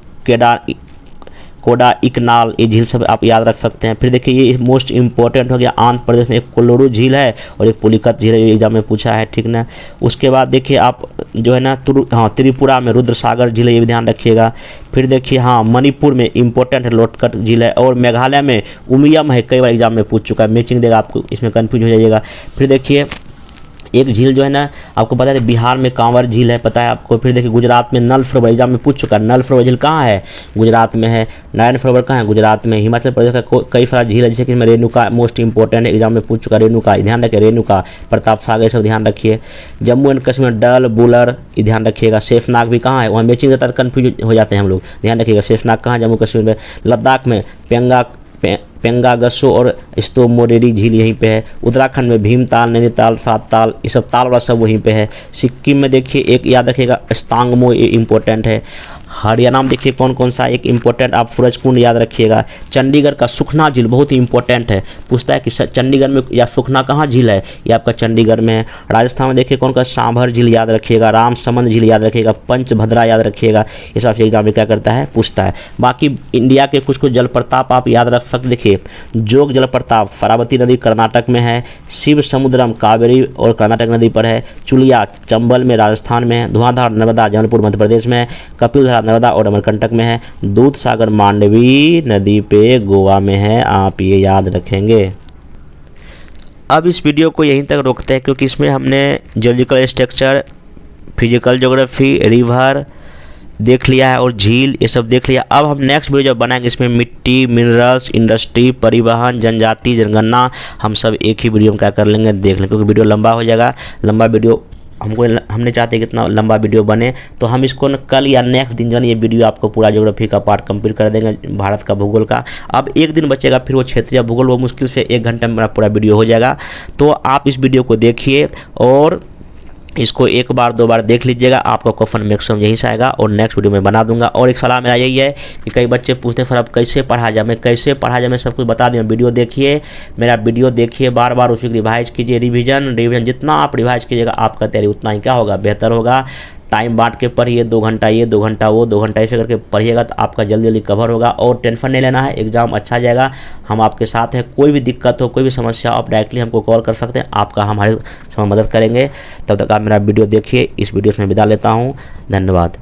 कोडा इकनाल, ये झील सब आप याद रख सकते हैं। फिर देखिए ये मोस्ट इंपॉर्टेंट हो गया, आंध्र प्रदेश में एक कोल्लूरू झील है और एक पुलिकत झील है, ये एग्जाम में पूछा है, ठीक ना। उसके बाद देखिए आप जो है ना त्रिपुरा में रुद्र सागर झील है, ये भी ध्यान रखिएगा। फिर देखिए मणिपुर में इंपॉर्टेंट है लोटकट झील है, और मेघालय में उमियम है, कई बार एग्जाम में पूछ चुका है, मैचिंग देगा आपको, इसमें कन्फ्यूज हो जाइएगा। फिर देखिए एक झील जो है ना आपको पता है बिहार में कांवर झील है, पता है आपको। फिर देखिए गुजरात में नल सरोवर, एग्जाम में पूछ चुका है, नल सरोवर झील कहाँ है, गुजरात में है। नारायण सरोवर कहाँ है, गुजरात में। हिमाचल प्रदेश का कई सारा झील है, जैसे कि इसमें रेणुका मोस्ट इंपॉर्टेंट है, एग्जाम में पूछ चुका है, रेणुका ध्यान रखिए, रेणुका, प्रताप सागर सब ध्यान रखिए। जम्मू एंड कश्मीर डल बुलर ये ध्यान रखिएगा। शेषनाग भी कहाँ है, वहाँ मैचिंग देता है, कन्फ्यूज हो जाते हैं हम लोग, ध्यान रखिएगा। शेषनाग कहाँ, जम्मू कश्मीर में। लद्दाख में पेंगागसो और स्टोमोरेरी झील यहीं पे है। उत्तराखंड में भीमताल, नैनीताल, सातताल, ये सब ताल वाला सब वहीं पे है। सिक्किम में देखिए एक याद रखिएगा स्तांगमो, ये इंपॉर्टेंट है। हरियाणा में देखिए कौन कौन सा एक इंपॉर्टेंट आप सूरजकुंड याद रखिएगा। चंडीगढ़ का सुखना झील बहुत ही इंपॉर्टेंट है, पूछता है कि चंडीगढ़ में या सुखना कहाँ झील है, ये आपका चंडीगढ़ में है। राजस्थान में देखिए कौन का सांभर झील याद रखिएगा, रामसमंद झील याद रखिएगा, पंचभद्रा याद रखिएगा, ये सब एग्जाम में क्या करता है, पूछता है। बाकी इंडिया के कुछ जलप्रपात आप याद रख सकते। देखिए जोग जलप्रपात शरावती नदी कर्नाटक में है, शिव समुद्रम कावेरी और कर्नाटक नदी पर है, चुलिया चंबल में राजस्थान में है, धुआंधार नर्मदा जबलपुर मध्य प्रदेश में है, कपिलधारा नर्मदा और अमरकंटक में है, दूध सागर मांडवी नदी पे गोवा में है, आप ये याद रखेंगे। अब इस वीडियो को यहीं तक रोकते हैं, क्योंकि इसमें हमने geological structure, physical geography, river देख लिया है और झील ये सब देख लिया। अब हम नेक्स्ट वीडियो जब बनाएंगे इसमें मिट्टी, मिनरल्स, इंडस्ट्री, परिवहन, जनजाति, जनगणना हम सब एक ही वीडियो में क्या कर लेंगे, देख लेंगे, क्योंकि वीडियो लंबा हो जाएगा। लंबा वीडियो हमने चाहते कि इतना लंबा वीडियो बने, तो हम इसको न कल या नेक्स्ट दिन जो है ये वीडियो आपको पूरा ज्योग्राफी का पार्ट कंप्लीट कर देंगे, भारत का भूगोल का। अब एक दिन बचेगा, फिर वो क्षेत्रीय भूगोल, वो मुश्किल से 1 घंटे में पूरा वीडियो हो जाएगा। तो आप इस वीडियो को देखिए और इसको 1 बार 2 बार देख लीजिएगा, आपका क्वेश्चन मैक्सिमम यहीं से आएगा और नेक्स्ट वीडियो में बना दूंगा। और एक सलाह मेरा यही है कि कई बच्चे पूछते हैं सर अब कैसे पढ़ा जाए, मैं कैसे पढ़ा जाए मैं सब कुछ बता दूँ। वीडियो देखिए, मेरा वीडियो देखिए, बार बार उसी को रिवाइज कीजिए, रिवीजन जितना आप रिवाइज कीजिएगा आपका तैयारी उतना ही क्या होगा, बेहतर होगा। टाइम बांट के पढ़िए, 2 घंटा ये 2 घंटा वो 2 घंटा ऐसे करके पढ़िएगा तो आपका जल्दी जल्दी कवर होगा। और टेंशन नहीं लेना है, एग्जाम अच्छा जाएगा, हम आपके साथ हैं। कोई भी दिक्कत हो, कोई भी समस्या हो, आप डायरेक्टली हमको कॉल कर सकते हैं, आपका हम हर समय मदद करेंगे। तब तक आप मेरा वीडियो देखिए, इस वीडियो से मैं विदा लेता हूँ, धन्यवाद।